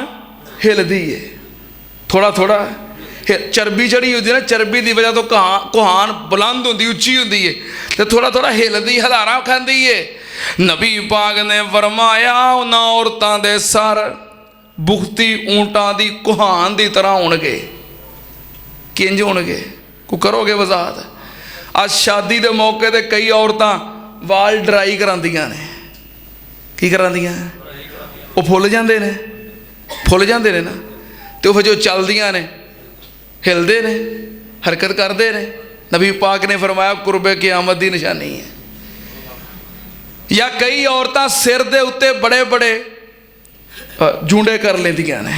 हिलदी है, थोड़ा थोड़ा चर्बी चढ़ी होती है ना, चर्बी की वजह तो कुहान बुलंद होंदी, उच्ची होंदी है, तो थोड़ा थोड़ा हिलदी, हलारा खांदी है। नबी पाक ने फरमाया, उन्हां औरतां दे सर बुख्ती ऊंटां दी कुहान की तरह होणगे। किंज होणगे, को करोगे वजाहत? आज शादी के मौके ते कई औरतां वाल ड्राई करांदियां ने, की करांदियां? वो फुल जाते ने, फुल जाते ने ना, तो फिर जो चलदियां ने हिलदे ने, हरकत करते ने। नबी पाक ने फरमाया, कुर्बे क़यामत की निशानी है। या कई औरतां सिर दे उत्ते बड़े बड़े जूंडे कर लेंदियां ने,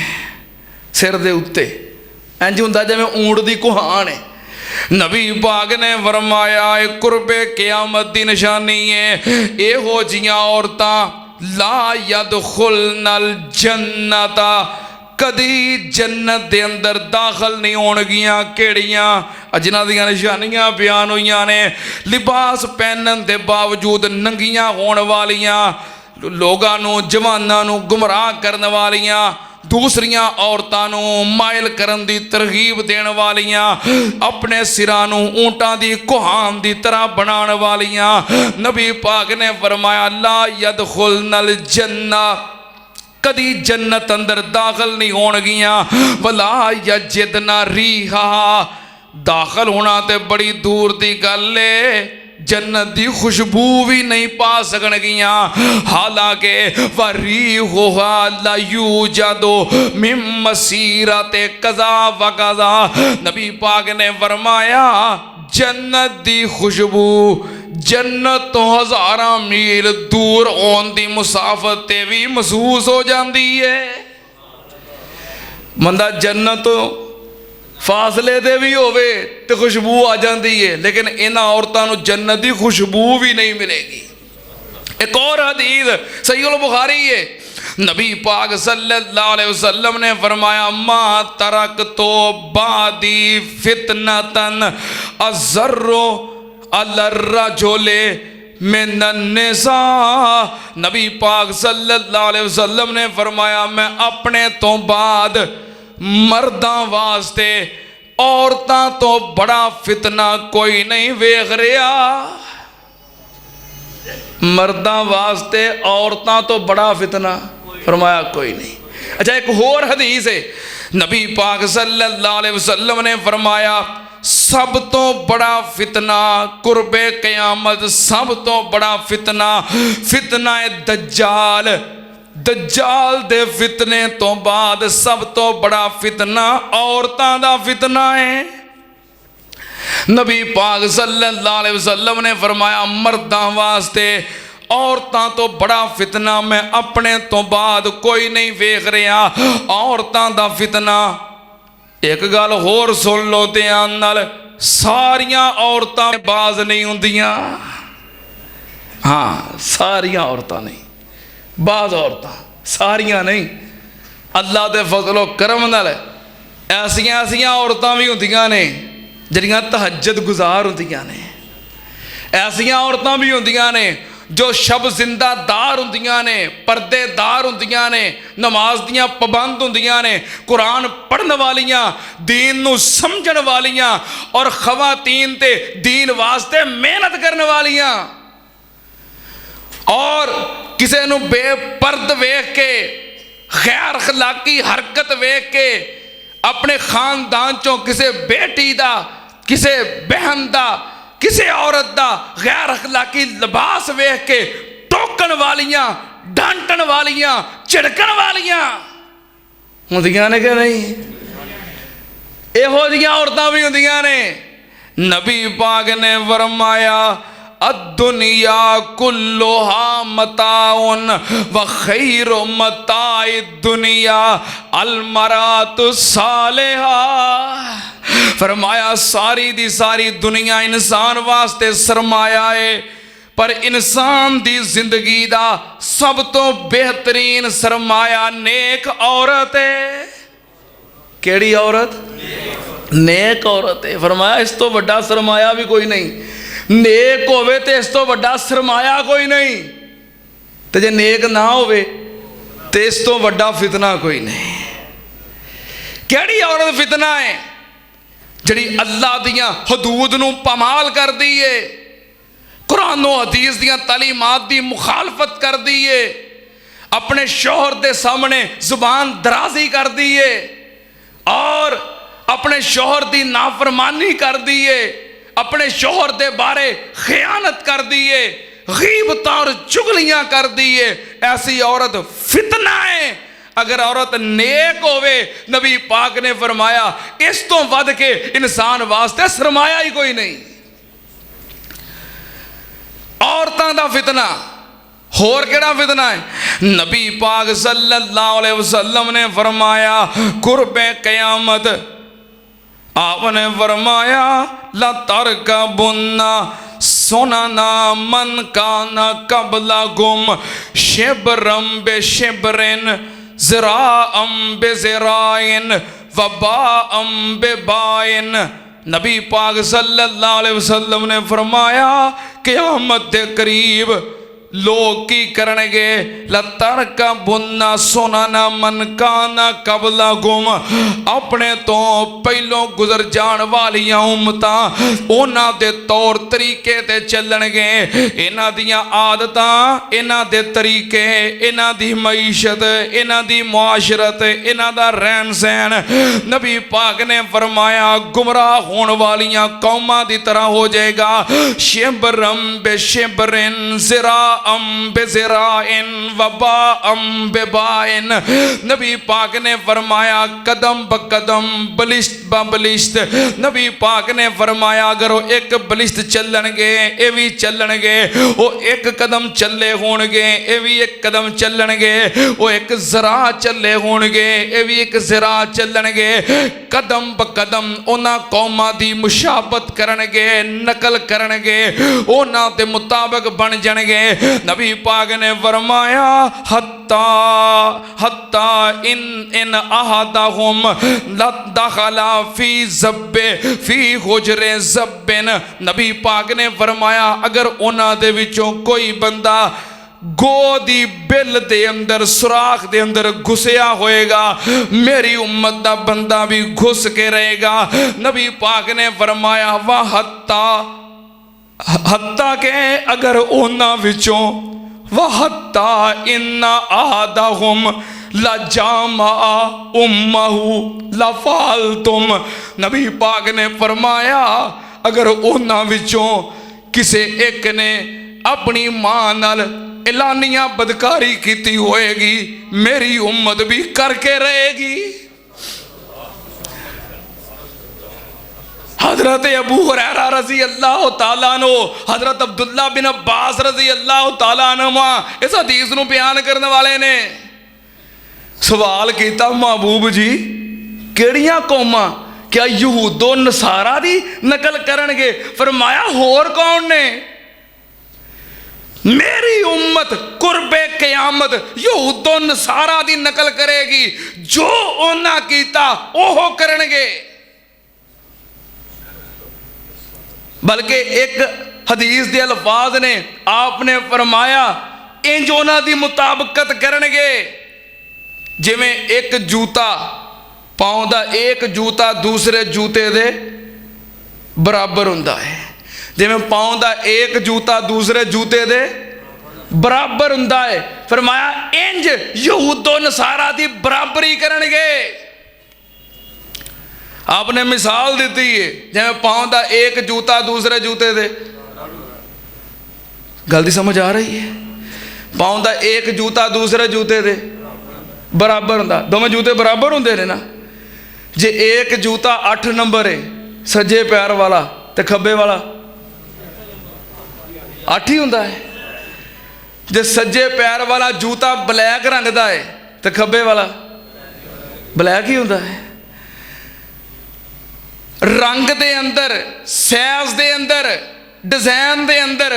सिर दे उत्ते इंज हुंदा जिवें ऊंट दी कुहान है। नबी पाक ने फरमाया, कुर्बे क़यामत की निशानी है। इहो जिहियां औरतां ला यदखुलनल जन्नता, कदी जन्नत दे अंदर दाखिल नहीं होणगियां। केड़ियां? जिन्हां दियां निशानियां बयान हुईयां ने, लिबास पहनण दे बावजूद नंगियां होण वालियां, लोगां नूं जवानां नूं गुमराह करन वालियां, दूसरियां औरतां नूं माइल करन दी तरगीब देण वालियां, अपने सिरां नूं ऊंटां दी कुहान दी तरह बनाण वालियां। नबी पाक ने फरमाया, ला यदखुलनल जन्ना, कदी जन्नत अंदर दाखिल नहीं होणगियां। वला यजिदना रीहा, दाखिल होना ते बड़ी दूर दी गल है, जन्नत की खुशबू भी नहीं पा सकणगियां। हालांकि वरीहुहा ला यूजदु मिन मसीरते कज़ा व कज़ा, नबी पाक ने फरमाया, जन्नत की खुशबू जन्नत तो 1000 मील दूर होने की मुसाफत ते भी महसूस हो जाती है। बंदा जन्नत तो फासले दे भी होवे तो खुशबू आ जाती है, लेकिन इन्हां औरतां नूं जन्नत की खुशबू भी नहीं मिलेगी। एक और हदीस सहीह बुखारी है, नबी पाक सल्लल्लाहु अलैहि वसल्लम ने फरमाया, मा तरक तो बादी फितनतन अज़र्रो अलर्रजुले मिनन निसा। नबी पाक सल्लल्लाहु अलैहि वसल्लम ने फरमाया, मैं अपने तो बाद मर्दां वास्ते औरतां तो बड़ा फितना कोई नहीं वेख रहा। मर्दां वास्ते औरतां तो बड़ा फितना फरमाया कोई नहीं। अच्छा, एक होर हदीस है, नबी पाक सल्लल्लाहु अलैहि वसल्लम ने फरमाया, सब तो बड़ा फितना कुर्बे क़यामत, सब तो बड़ा फितना फितना है दज्जाल। दज्जाल दे फितने तो बाद सब तो बड़ा फितना औरतां दा फितना है। नबी पाक सल्लल्लाहु अलैहि वसल्लम ने फरमाया, मर्दां वास्ते औरतां तो बड़ा फितना मैं अपने तो बाद कोई नहीं वेख रहा। औरतां दा फितना, एक गल होर सुन लो ध्यान नाल, सारियां औरतां बाज नहीं हुंदियां। हाँ, सारियां औरतां नहीं, बाज औरतां, सारियां नहीं। अल्लाह दे फजलो करम नाल ऐसियां ऐसियां औरतां भी हुंदियां ने जिहड़ियां तहज्जुद गुजार हुंदियां ने। ऐसियां औरतां भी हुंदियां ने जो शब जिंदादार हुंदियां ने, परदेदार हुंदियां ने, नमाज दियां पाबंद हुंदियां ने, कुरान पढ़न वालियां, दीन नूं समझण वालियां और खवातीन ते दीन वास्ते मेहनत करने वालियां। और किसी नूं बेपर्द वेख के, गैर अखलाकी हरकत वेख के अपने खानदान चों किसी बेटी दा, किसी बहन दा, किसी औरत दा गैर अखलाकी लिबास वेख के टोकन वालियां, डांटन वालियां, झिड़कन वालियां हुंदियां ने कि नहीं? इहो जिहियां औरतां भी हुंदियां ने। नबी पाक ने फरमाया अद्दुनिया कुल्लुहा मताउन व खैरु मताइ दुनिया अलमरातु सालिहा। फरमाया सारी दी सारी दुनिया इंसान वास्ते सरमाया है, पर इंसान दी जिंदगी दा सब तो बेहतरीन सरमाया नेक औरत है। केड़ी औरत? नेक औरत है। फरमाया इस तो वड्डा सरमाया भी कोई नहीं। नेक होवे ते इस तो वड्डा सरमाया कोई नहीं, ते जे नेक ना होवे ते इस तो वड्डा फितना कोई नहीं। केड़ी औरत फितना है? जिहड़ी अल्लाह दियां हदूद नूं पामाल कर दी है, कुरानो हदीस दियां तालीमात दी मुखालफत कर दी है, अपने शौहर दे सामने जुबान दराजी कर दी है और अपने शौहर दी नाफरमानी कर दी है, अपने शौहर दे बारे खयानत कर दी है, गीबत और चुगलियां कर दी है। ऐसी औरत फितना है। अगर औरत नेक होवे, नबी पाक ने फरमाया इस तो वध के इंसान वास्ते सरमाया ही कोई नहीं। औरतां दा फितना होर केड़ा फितना है? नबी पाक सल्लल्लाहु अलैहि वसल्लम ने फरमाया कुर्बे क़यामत, आपने फरमाया ला तरका बुन्ना सुनना मन काना कबला गुम शिबरम बे शिबरिन ज़राअम बे ज़राइन वबाअम बे बाइन। नबी पाक सल्लल्लाहु अलैहि वसल्लम ने फरमाया क़यामत दे करीब लोग की करनगे लतर का बुन्ना सोना मन काना कबला गुम। अपने तो पहलों गुजर जान वालियां उम्मतां उन्हां दे तौर तरीके ते चलणगे, इन्हां दियां आदतां, इन्हां दे तरीके, इन्हां दी मईशत, इन्हां दी मुआशरत, इन्हां दा रहन सहन नबी पाक ने फरमाया गुमराह होने वालियां कौमां दी तरह हो जाएगा। शिबरम बे शिबरिन ज़रा बेज़राइन वबा बेबाइन। नबी पाक ने फरमाया कदम ब कदम बलिश्त ब बलिश्त। नबी पाक ने फरमाया अगर वो एक बलिश्त चलणगे ये भी चलणगे, वो एक कदम चले होणगे ये भी एक कदम चलणगे, वो एक ज़रा चले होणगे ये भी एक ज़रा चलणगे। कदम ब कदम उन्हां कौमां दी मुशाबत करनगे, नकल करनगे, उन्हां दे मुताबिक बन जाणगे। नबी पाक ने फरमाया हत्ता हत्ता इन इन अहदहुम लदखला फी ज़ब्बे फी हुजरे ज़ब्बिन। नबी पाक ने फरमाया अगर उन्हां दे विचों कोई बंदा गो दी बिल दे अंदर सुराख दे अंदर घुसया होएगा, मेरी उम्मत दा बंदा भी घुस के रहेगा। नबी पाक ने फरमाया वह हत्ता के अगर उन्हां विचों वहत्ता इन्ना आहदहुम लजामा उम्महु लफालतुम। नबी पाक ने फरमाया अगर उन्हां विचों किसे एक ने अपनी मां नाल एलानिया बदकारी की होएगी, मेरी उम्मत भी करके रहेगी। हजरत अबू हुरैरा रज़ी अल्लाह तआला अन्हु, हजरत अब्दुल्ला बिन अब्बास रज़ी अल्लाह तआला अन्हुमा इस हदीस नूं बयान करने वाले ने सवाल किया महबूब जी केड़ियां कौमां क्या यहूदो नसारा दी नकल करनगे? फरमाया होर कौन ने? मेरी उम्मत कुर्बे क़यामत यहूदो नसारा दी नकल करेगी, जो उन्हां कीता ओह करनगे। बल्कि एक हदीस दे अल्फाज ने आपने फरमाया इंज उन्हां दी मुताबकत करनगे जिवें एक जूता पाँव दा एक जूता दूसरे जूते दे बराबर हुंदा है, जिवें पाँव दा एक जूता दूसरे जूते दे बराबर हुंदा है। फरमाया इंज यहूदो नसारा दी बराबरी करनगे। आपने मिसाल दी है जिवें पाँव दा एक जूता दूसरे जूते दे, गलती समझ आ रही है? पाँव दा एक जूता दूसरे जूते दे बराबर हुंदा, दोवें जूते बराबर हुंदे ने ना। जे एक जूता 8 नंबर है सज्जे पैर वाला ते खब्बे वाला 8 ही हुंदा है। जे सज्जे पैर वाला जूता ब्लैक रंग दा है ते खब्बे वाला ब्लैक ही हुंदा है। रंग दे अंदर, साइज दे अंदर, डिजाइन दे अंदर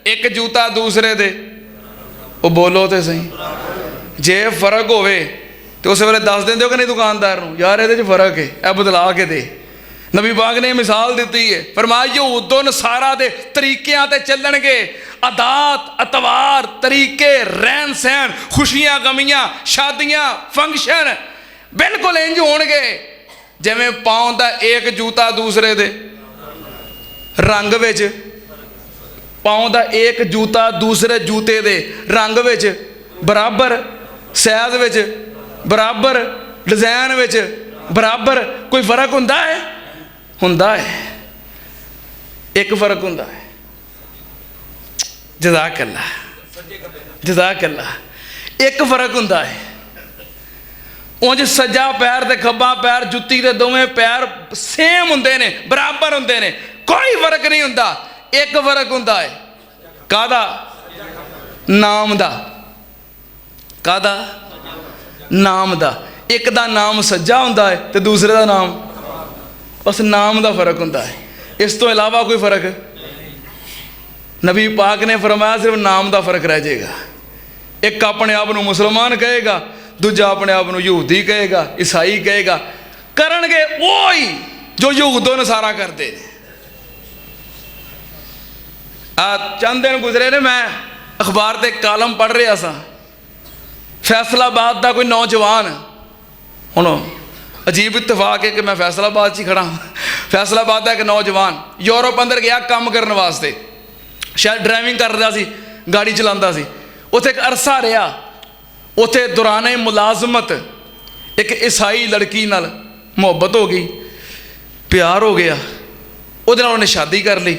एक जूता दूसरे दे, वो बोलो तो सही, जे फर्क होवे तो उस वेले दस देंदे हो कि नहीं दुकानदार नूं, यार ये फर्क है, यह बदला के दे। नबी पाक ने मिसाल दी है, फरमाया यहूदो नसारा दे तरीकियां ते चलणगे, आदात अतवार तरीके रहन सहन खुशियां गमियां शादियां फंक्शन बिल्कुल इंज होणगे जिवें पाँव दा एक जूता दूसरे दे रंग विच, पाँव दा एक जूता दूसरे जूते दे रंग विच बराबर, साइज विच बराबर, डिजाइन विच बराबर। कोई फर्क हुंदा है? हुंदा है, एक फर्क हुंदा है। जज़ाकल्लाह, जज़ाकल्लाह। एक फर्क हुंदा है, उंज सज्जा पैर ते खब्बा पैर जुत्ती दे दोवें पैर सेम हुंदे ने, बराबर हुंदे ने, कोई फर्क नहीं हुंदा। एक फर्क हुंदा है, कादा? नाम दा। कादा? नाम दा। एक दा नाम सज्जा हुंदा है ते दूसरे दा नाम, बस नाम दा फर्क हुंदा है, इस तो इलावा कोई फर्क। नबी पाक ने फरमाया सिर्फ नाम दा फर्क रह जाएगा। एक अपने आप को मुसलमान कहेगा, दूजा अपने आप को यहूदी कहेगा, ईसाई कहेगा, करनगे वही जो यहूदो नसारा करते हैं। चंद दिन गुजरे ने, मैं अखबार से कालम पढ़ रहा सा, फैसलाबाद का कोई नौजवान, हुण अजीब इतफाक है कि मैं फैसलाबाद ही खड़ा। फैसलाबाद का एक नौजवान यूरोप अंदर गया काम करने वास्ते, शायद ड्राइविंग कर रहा सी, गाड़ी चलाता सी, उत्थे एक अरसा रहा। उत्थे दौराने मुलाजमत एक ईसाई लड़की नाल मुहब्बत हो गई, प्यार हो गया, उहदे नाल उन्हें शादी कर ली।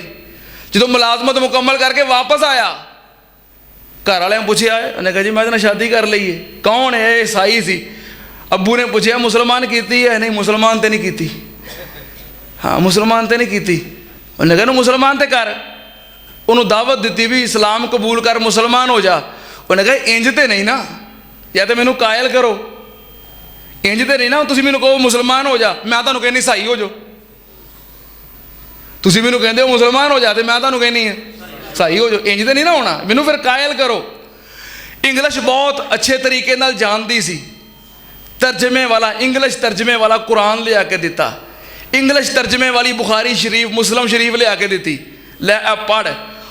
जो मुलाजमत मुकम्मल करके वापस आया, घर वाले ने पूछा, उन्हें कहा जी मैं शादी कर ली है। कौन है? ईसाई सी। अबू ने पूछा मुसलमान की है? नहीं मुसलमान तो नहीं की। हाँ मुसलमान तो नहीं की। उन्हें कहा मुसलमान तो कर। उन्होंने दावत दी भी इस्लाम कबूल कर, मुसलमान हो जा। उन्हें कहा इंज तो नहीं ना, या तो मैनू कायल करो, इंज तो नहीं ना, तुम मैनू कहो मुसलमान हो जा, मैं तुहानू कहनी ईसाई हो जाओ। तुम मैनू कहते हो मुसलमान हो जा, तो मैं तुहानू कहनी है ईसाई हो जाओ, इंज तो नहीं ना होना, मैनू फिर कायल करो। इंग्लिश बहुत अच्छे तरीके नाल जानती सी, तर्जमे वाला, इंग्लिश तर्जमे वाला कुरान लिया के दिता, इंग्लिश तर्जमे वाली बुखारी शरीफ मुस्लिम शरीफ लिया के दी, लै पढ़।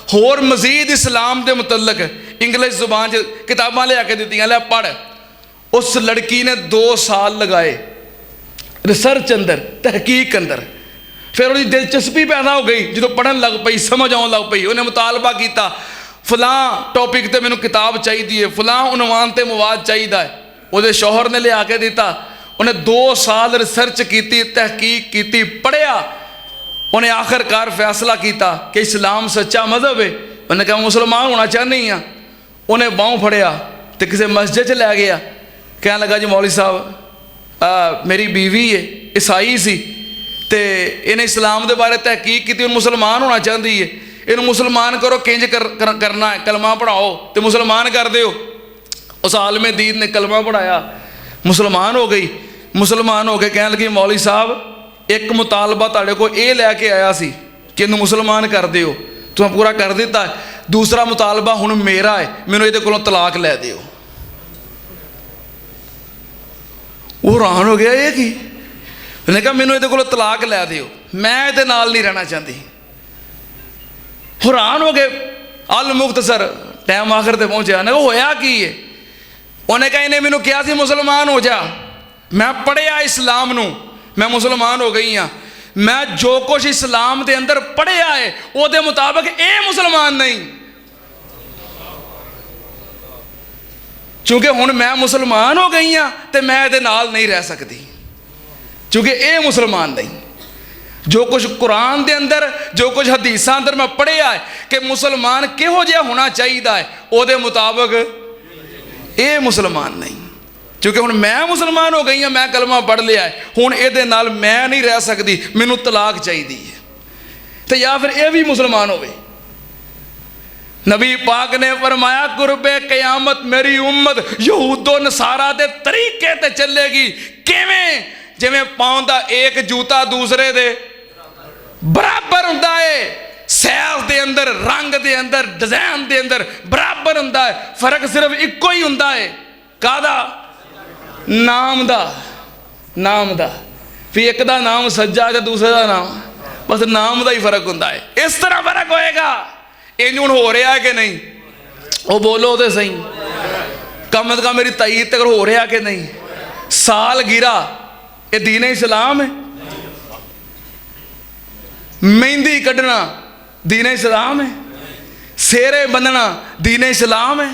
होर मजीद इस्लाम के मुतलक इंग्लिश जुबान किताबां लिया के दित्तियां, लै पढ़। उस लड़की ने 2 साल लगाए रिसर्च अंदर, तहकीक अंदर। फिर उसकी दिलचस्पी पैदा हो गई, जो पढ़न लग पई, समझ आउण लग पई। उन्हें मुतालबा किया, फलां टॉपिक ते मैनू किताब चाहिए, फलां उनवान ते मवाद चाहिए है। उहदे शौहर ने लिया के दिता। उन्हें 2 साल रिसर्च की, तहकीक की, पढ़िया। उन्हें आखिरकार फैसला किया कि इस्लाम सच्चा मजहब है। उन्हें कहा मुसलमान होना चाहनी हाँ। उन्हें बाहों फड़िया तो किसी मस्जिद च लै गया, कह लगा जी मौलवी साहब मेरी बीवी है, ईसाई सी, तो इन्हें इस्लाम के बारे तहकीक की, मुसलमान होना चाहती है, इन्हू मुसलमान करो, किंज करना है, कलमा पढ़ाओ तो मुसलमान कर दो। उस आलम दीन ने कलमा पढ़ाया, मुसलमान हो गई। मुसलमान हो गए, कह लगी मौलवी साहब ਇੱਕ ਮੁਤਾਲਬਾ ਤੁਹਾਡੇ ਕੋਲ ਇਹ ਲੈ ਕੇ ਆਇਆ ਸੀ ਕਿ ਇਹਨੂੰ ਮੁਸਲਮਾਨ ਕਰ ਦਿਓ, ਤੁਸੀਂ ਪੂਰਾ ਕਰ ਦਿੱਤਾ। ਦੂਸਰਾ ਮੁਤਾਲਬਾ ਹੁਣ ਮੇਰਾ ਹੈ, ਮੈਨੂੰ ਇਹਦੇ ਕੋਲੋਂ ਤਲਾਕ ਲੈ ਦਿਓ। ਉਹ ਹੈਰਾਨ ਹੋ ਗਿਆ, ਇਹ ਕੀ? ਉਹਨੇ ਕਿਹਾ ਮੈਨੂੰ ਇਹਦੇ ਕੋਲੋਂ ਤਲਾਕ ਲੈ ਦਿਓ, ਮੈਂ ਇਹਦੇ ਨਾਲ ਨਹੀਂ ਰਹਿਣਾ ਚਾਹੁੰਦੀ। ਹੈਰਾਨ ਹੋ ਗਏ। ਅਲ ਮੁਖਤਸਰ ਟਾਈਮ ਆਖਰ ਤੇ ਪਹੁੰਚਿਆ। ਨੇ ਉਹ ਹੋਇਆ ਕੀ ਹੈ? ਉਹਨੇ ਕਿਹਾ ਇਹਨੇ ਮੈਨੂੰ ਕਿਹਾ ਸੀ ਮੁਸਲਮਾਨ ਹੋ ਜਾ, ਮੈਂ ਪੜ੍ਹਿਆ ਇਸਲਾਮ ਨੂੰ, ਮੈਂ ਮੁਸਲਮਾਨ ਹੋ ਗਈ ਹਾਂ। ਮੈਂ ਜੋ ਕੁਛ ਇਸਲਾਮ ਦੇ ਅੰਦਰ ਪੜ੍ਹਿਆ ਹੈ ਉਹਦੇ ਮੁਤਾਬਕ ਇਹ ਮੁਸਲਮਾਨ ਨਹੀਂ, ਕਿਉਂਕਿ ਹੁਣ ਮੈਂ ਮੁਸਲਮਾਨ ਹੋ ਗਈ ਹਾਂ ਤੇ ਮੈਂ ਇਹਦੇ ਨਾਲ ਨਹੀਂ ਰਹਿ ਸਕਦੀ, ਕਿਉਂਕਿ ਇਹ ਮੁਸਲਮਾਨ ਨਹੀਂ। ਜੋ ਕੁਝ ਕੁਰਾਨ ਦੇ ਅੰਦਰ, ਜੋ ਕੁਝ ਹਦੀਸਾਂ ਅੰਦਰ ਮੈਂ ਪੜ੍ਹਿਆ ਹੈ ਕਿ ਮੁਸਲਮਾਨ ਕਿਹੋ ਜਿਹਾ ਹੋਣਾ ਚਾਹੀਦਾ ਹੈ, ਉਹਦੇ ਮੁਤਾਬਕ ਇਹ ਮੁਸਲਮਾਨ ਨਹੀਂ। ਕਿਉਂਕਿ ਹੁਣ ਮੈਂ ਮੁਸਲਮਾਨ ਹੋ ਗਈ ਹਾਂ, ਮੈਂ ਕਲਮਾ ਪੜ੍ਹ ਲਿਆ ਹੈ, ਹੁਣ ਇਹਦੇ ਨਾਲ ਮੈਂ ਨਹੀਂ ਰਹਿ ਸਕਦੀ, ਮੈਨੂੰ ਤਲਾਕ ਚਾਹੀਦੀ ਹੈ। ਤੇ ਜਾਂ ਫਿਰ ਇਹ ਵੀ ਮੁਸਲਮਾਨ ਹੋਵੇ। ਨਬੀ ਪਾਕ ਨੇ ਫਰਮਾਇਆ ਕੁਰਬੇ ਕਿਆਮਤ ਮੇਰੀ ਉਮਤ ਯਹੂਦੋ ਨਸਾਰਾ ਦੇ ਤਰੀਕੇ ਤੇ ਚੱਲੇਗੀ। ਕਿਵੇਂ? ਜਿਵੇਂ ਪਾਉਣ ਦਾ ਇੱਕ ਜੂਤਾ ਦੂਸਰੇ ਦੇ ਬਰਾਬਰ ਹੁੰਦਾ ਹੈ, ਸਾਈਜ਼ ਦੇ ਅੰਦਰ, ਰੰਗ ਦੇ ਅੰਦਰ, ਡਿਜ਼ਾਈਨ ਦੇ ਅੰਦਰ ਬਰਾਬਰ ਹੁੰਦਾ ਹੈ। ਫਰਕ ਸਿਰਫ ਇੱਕੋ ਹੀ ਹੁੰਦਾ ਹੈ, ਕਾਹਦਾ? ਨਾਮ ਦਾ। ਨਾਮ ਦਾ ਵੀ ਇੱਕ ਦਾ ਨਾਮ ਸੱਜਾ ਤੇ ਦੂਸਰੇ ਦਾ ਨਾਮ, ਬਸ ਨਾਮ ਦਾ ਹੀ ਫਰਕ ਹੁੰਦਾ ਹੈ। ਇਸ ਤਰ੍ਹਾਂ ਫਰਕ ਹੋਏਗਾ। ਇੰਜ ਹੁਣ ਹੋ ਰਿਹਾ ਕਿ ਨਹੀਂ? ਉਹ ਬੋਲੋ ਤੇ ਸਹੀ, ਕਮ ਅਜ਼ ਕਮ ਮੇਰੀ ਤਾਈਦ ਤੱਕ ਹੋ ਰਿਹਾ ਕਿ ਨਹੀਂ? ਸਾਲਗਿਰਾ ਇਹ ਦੀਨ ਇਸਲਾਮ ਹੈ। ਮਹਿੰਦੀ ਕੱਢਣਾ ਦੀਨ ਇਸਲਾਮ ਹੈ। ਸਿਹਰੇ ਬੰਨਣਾ ਦੀਨ ਇਸਲਾਮ ਹੈ।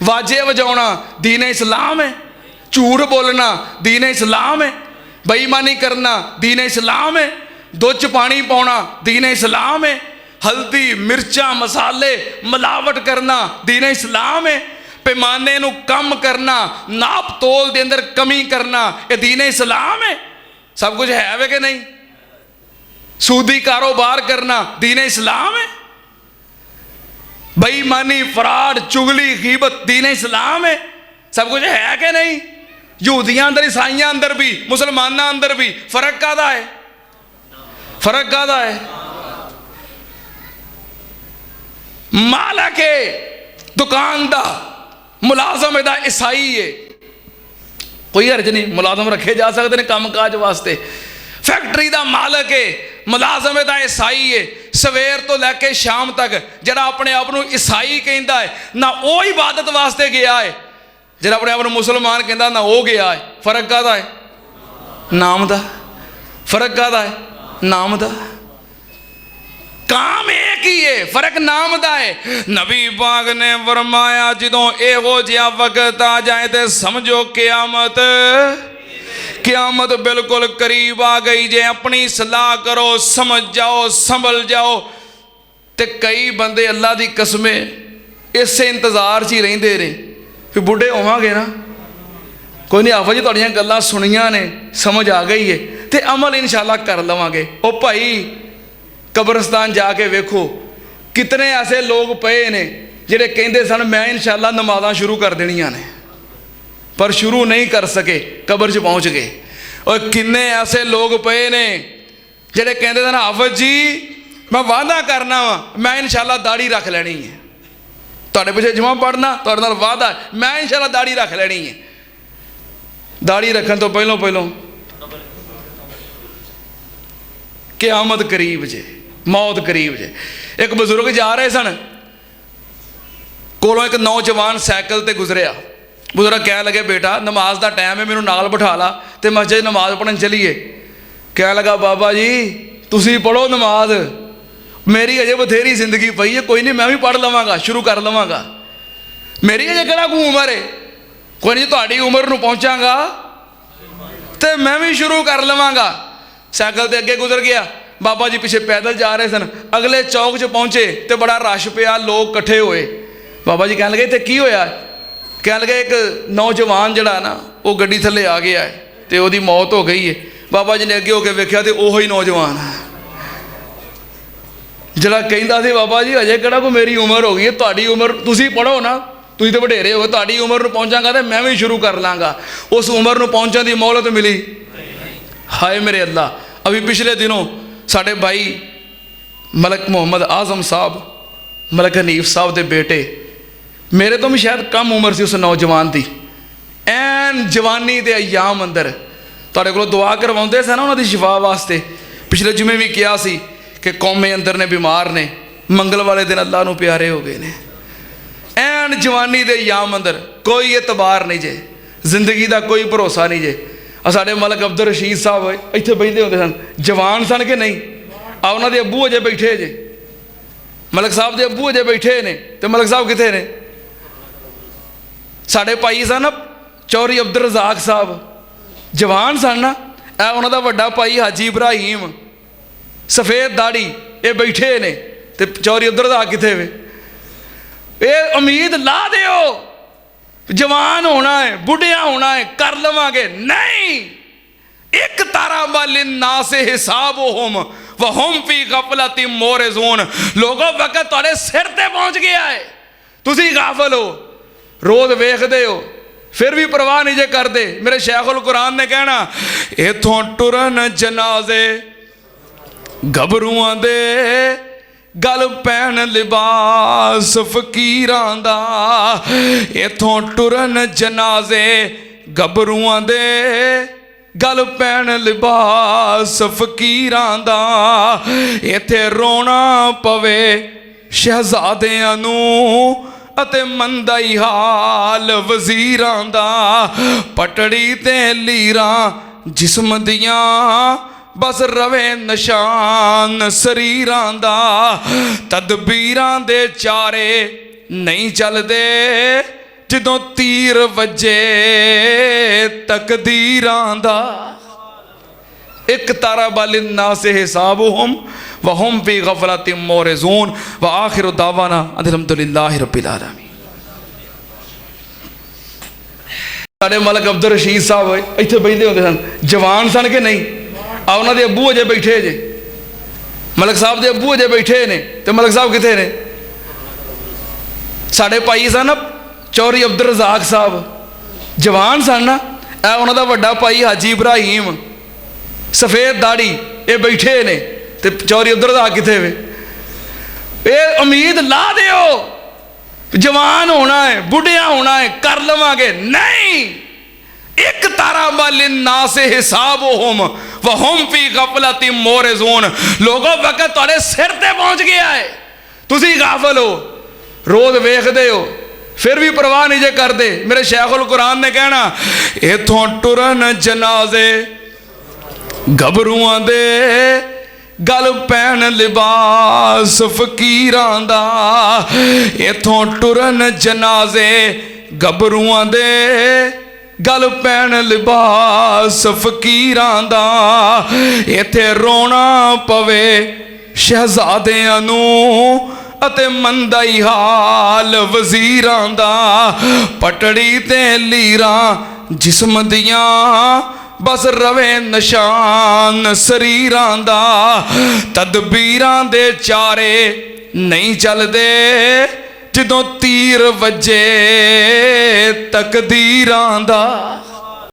ਵਾਜੇ ਵਜਾਉਣਾ ਦੀਨ ਇਸਲਾਮ ਹੈ। ਝੂਠ ਬੋਲਣਾ ਦੀਨ ਇਸਲਾਮ ਹੈ। ਬੇਈਮਾਨੀ ਕਰਨਾ ਦੀਨ ਇਸਲਾਮ ਹੈ। ਦੁੱਧ 'ਚ ਪਾਣੀ ਪਾਉਣਾ ਦੀਨ ਇਸਲਾਮ ਹੈ। ਹਲਦੀ ਮਿਰਚਾਂ ਮਸਾਲੇ ਮਿਲਾਵਟ ਕਰਨਾ ਦੀਨ ਇਸਲਾਮ ਹੈ। ਪੈਮਾਨੇ ਨੂੰ ਕਮ ਕਰਨਾ, ਨਾਪ ਤੋਲ ਦੇ ਅੰਦਰ ਕਮੀ ਕਰਨਾ, ਇਹ ਦੀਨ ਇਸਲਾਮ ਹੈ। ਸਭ ਕੁਝ ਹੈ ਵੇ ਕਿ ਨਹੀਂ? ਸੂਦੀ ਕਾਰੋਬਾਰ ਕਰਨਾ ਦੀਨ ਇਸਲਾਮ ਹੈ। ਬੇਈਮਾਨੀ, ਫਰਾਡ, ਚੁਗਲੀ, ਗੀਬਤ ਦੀਨ ਇਸਲਾਮ ਹੈ। ਸਭ ਕੁਝ ਹੈ ਕਿ ਨਹੀਂ? ਯਹੂਦੀਆਂ ਅੰਦਰ, ਈਸਾਈਆਂ ਅੰਦਰ ਵੀ, ਮੁਸਲਮਾਨਾਂ ਅੰਦਰ ਵੀ ਫਰਕ ਕਾਹਦਾ ਹੈ? ਫਰਕ ਕਾਹਦਾ ਹੈ? ਮਾਲਕ ਹੈ ਦੁਕਾਨ ਦਾ, ਮੁਲਾਜ਼ਮ ਇਹਦਾ ਈਸਾਈ ਹੈ, ਕੋਈ ਹਰਜ ਨਹੀਂ, ਮੁਲਾਜ਼ਮ ਰੱਖੇ ਜਾ ਸਕਦੇ ਨੇ ਕੰਮ ਕਾਜ ਵਾਸਤੇ। ਫੈਕਟਰੀ ਦਾ ਮਾਲਕ ਹੈ, ਮੁਲਾਜ਼ਮ ਇਹਦਾ ਈਸਾਈ ਹੈ। ਸਵੇਰ ਤੋਂ ਲੈ ਕੇ ਸ਼ਾਮ ਤੱਕ ਜਿਹੜਾ ਆਪਣੇ ਆਪ ਨੂੰ ਈਸਾਈ ਕਹਿੰਦਾ ਹੈ ਨਾ ਉਹ ਇਬਾਦਤ ਵਾਸਤੇ ਗਿਆ ਹੈ, ਜਿਹੜਾ ਆਪਣੇ ਆਪ ਨੂੰ ਮੁਸਲਮਾਨ ਕਹਿੰਦਾ ਨਾ ਉਹ ਗਿਆ ਹੈ। ਫਰਕ ਕਾਹਦਾ ਹੈ? ਨਾਮ ਦਾ। ਫਰਕ ਕਾਹਦਾ ਹੈ? ਨਾਮ ਦਾ। काम एक ही है, फर्क नाम दा है। नबी पाक ने फरमाया जदों इहो जिहा वक्त आ जाए तो समझो क़यामत क़यामत बिल्कुल करीब आ गई जे। अपनी सलाह करो, समझ जाओ, संभल जाओ। ते कई बंदे अल्लाह दी कसमें इसे इंतज़ार च ही रहिंदे ने कि बुढ़े होवांगे ना, कोई नहीं आफा जी तुहाड़ियां गल्लां सुनियां ने, समझ आ गई है ते अमल इंशाअल्लाह कर लवांगे। ओ भाई कब्रस्तान जाके वेखो कितने ऐसे लोग पे ने जिहड़े कहंदे सन मैं इंशाअल्लाह नमाज़ां शुरू कर देनियां ने, पर शुरू नहीं कर सके, कब्र च पहुँच गए। और किन्ने ऐसे लोग पे ने जिहड़े कहंदे सन हाफिज़ जी मैं वादा करना वा मैं इंशाअल्लाह दाढ़ी रख लैनी है, तुहाडे पिछे जुमा पढ़ना, तुहाडे नाल वादा मैं इंशाअल्लाह दाढ़ी रख लैनी है। दाढ़ी रखन तो पहलों क़यामत करीब जे, मौत करीब जे। एक बजुर्ग जा रहे सन, कोलों एक नौजवान सैकल ते गुजरिया। बुजुर्ग कह लगे बेटा नमाज का टाइम है, मैनू नाल बिठा ला ते मस्जिद नमाज पढ़न चलीए। कह लगा बाबा जी तुसी पढ़ो नमाज, मेरी अजे बथेरी जिंदगी पई है, कोई नहीं मैं भी पढ़ लवांगा, शुरू कर लवांगा। मेरी अजे किहड़ा कोई उम्र है, कोई नहीं तुहाडी उम्र नूं पहुंचांगा ते मैं भी शुरू कर लवांगा। सैकल ते अगे गुजर गया, बाबा जी पिछे पैदल जा रहे सन। अगले चौक च पहुंचे तो बड़ा रश पिया, लोग इकट्ठे होए। बाबा जी कह लगे इत्थे की होया? कह लगे एक नौजवान जड़ा ना वो गड्डी थले आ गया है तो उसकी मौत हो गई है। बाबा जी ने अगे होकर वेख्या तो उही नौजवान जड़ा कहंदा सी बाबा जी अजे किहड़ा कोई मेरी उम्र हो गई है, तुहाडी उम्र तुसी पढ़ो ना, तुसीं तो वडेरे हो, तुहाडी उम्र नूं पहुंचांगा तो मैं भी शुरू कर लांगा। उस उम्र नूं पहुंचण दी मोहलत मिली। हाय मेरे अल्लाह, अभी पिछले दिनों साढ़े भाई मलक मोहम्मद आज़म साहब मलक हनीफ साहब के बेटे मेरे तो भी शायद कम उम्र से उस नौजवान की एन जवानी के अयाम अंदर तुहाडे कोलों दुआ करवाउंदे सन ना उन्हां दी शिफा वास्ते। पिछले जुमे भी किया सी कि कौमे अंदर ने बीमार ने मंगल वाले दिन अल्लाह नूं प्यारे हो गए ने। एन जवानी के अयाम अंदर कोई एतबार नहीं जे, जिंदगी का कोई भरोसा नहीं जे। साढ़े मलक अब्दुल रशीद साहब इत्थे बहिंदे हुंदे सन, जवान सन कि नहीं? आ उन्हां दे अब्बू अजे बैठे जे, मलक साहब के अब्बू अजे बैठे ने, तो मलक साहब कित्थे ने? साढ़े भाई सन चौधरी अब्दुल रज़ाक साहब, जवान सन ना। ए उन्हां दा वड्डा भाई हाजी इब्राहिम सफ़ेद दाड़ी ये बैठे ने, तो चौधरी अब्दुल रज़ाक कित्थे वे? ये उम्मीद ला दिओ जवान होना है, बुढ़िया होना है, कर लवांगे नहीं। एक तारा वालिन ना से हिसाब होम व होम फी गफलती मोरजून। लोगों वक्त तुहाडे सिर ते पहुंच गया है, तुसी गाफल हो, रोज वेखदे हो, फिर भी परवाह नहीं जे करते। मेरे शेखुल कुरान ने कहना इथों टुरन जनाजे गभरूआं दे गल पैन लिबास फकीरां दा। इथों टुरन जनाजे गभरूआं दे गल पैन लिबास फकीरां दा। इत्थे रोना पवे शहजादियां नूं अते मंदा ही हाल वजीरां दा। पटड़ी ते लीरां जिस्म दियां बस रवे निशान शरीरां दा। तदबीरां दे चारे नहीं चलदे जदों तीर वजे तकदीरां दा। एक तारा बालिन ना से हिसाब हम व हम फी गफलतिम मोरजून व आखिर दावाना अल्हम्दुलिल्लाहि रब्बिल आलमीन। साढ़े मलक अब्दुल रशीद साहब इत्थे बहिंदे हुंदे सन, जवान सन कि नहीं? आ उन्हां दे अब्बू अजे बैठे जे, मलक साहब के अब्बू अजे बैठे ने, तो मलक साहब कित्थे ने? साढ़े भाई सन चौधरी अब्दुल रज़ाक साहब, जवान सन ना। ए उन्हां दा वड्डा भाई हाजी इब्राहिम सफ़ेद दाड़ी ये बैठे ने, तो चौधरी अब्दुल रज़ाक कित्थे वे? ये उम्मीद ला दिओ जवान होना है, बुढ़िया होना है, कर लवांगे नहीं। एक तारा वालिन ना से हिसाब होम व हम फी गफलती मोरजून। लोगों वक्त तुहाडे सिर ते पहुंच गया है, तुसी गाफल हो, रोज वेखदे हो, फिर भी परवाह नहीं जे करते। मेरे शेखुल कुरान ने कहना इथों टुरन जनाजे गभरूआं दे गल पैन लिबास फकीरां दा। इथों टुरन जनाजे गभरूआं दे गल पैन लिबास फकीरां दा। इत्थे रोना पवे शहजादियां नूं अते मंदा ही हाल वजीरां दा। पटड़ी ते लीरां जिस्म दियां बस रवे निशान शरीरां दा। तदबीरां दे चारे नहीं चलदे जदों तीर वजे तकदीरां दा।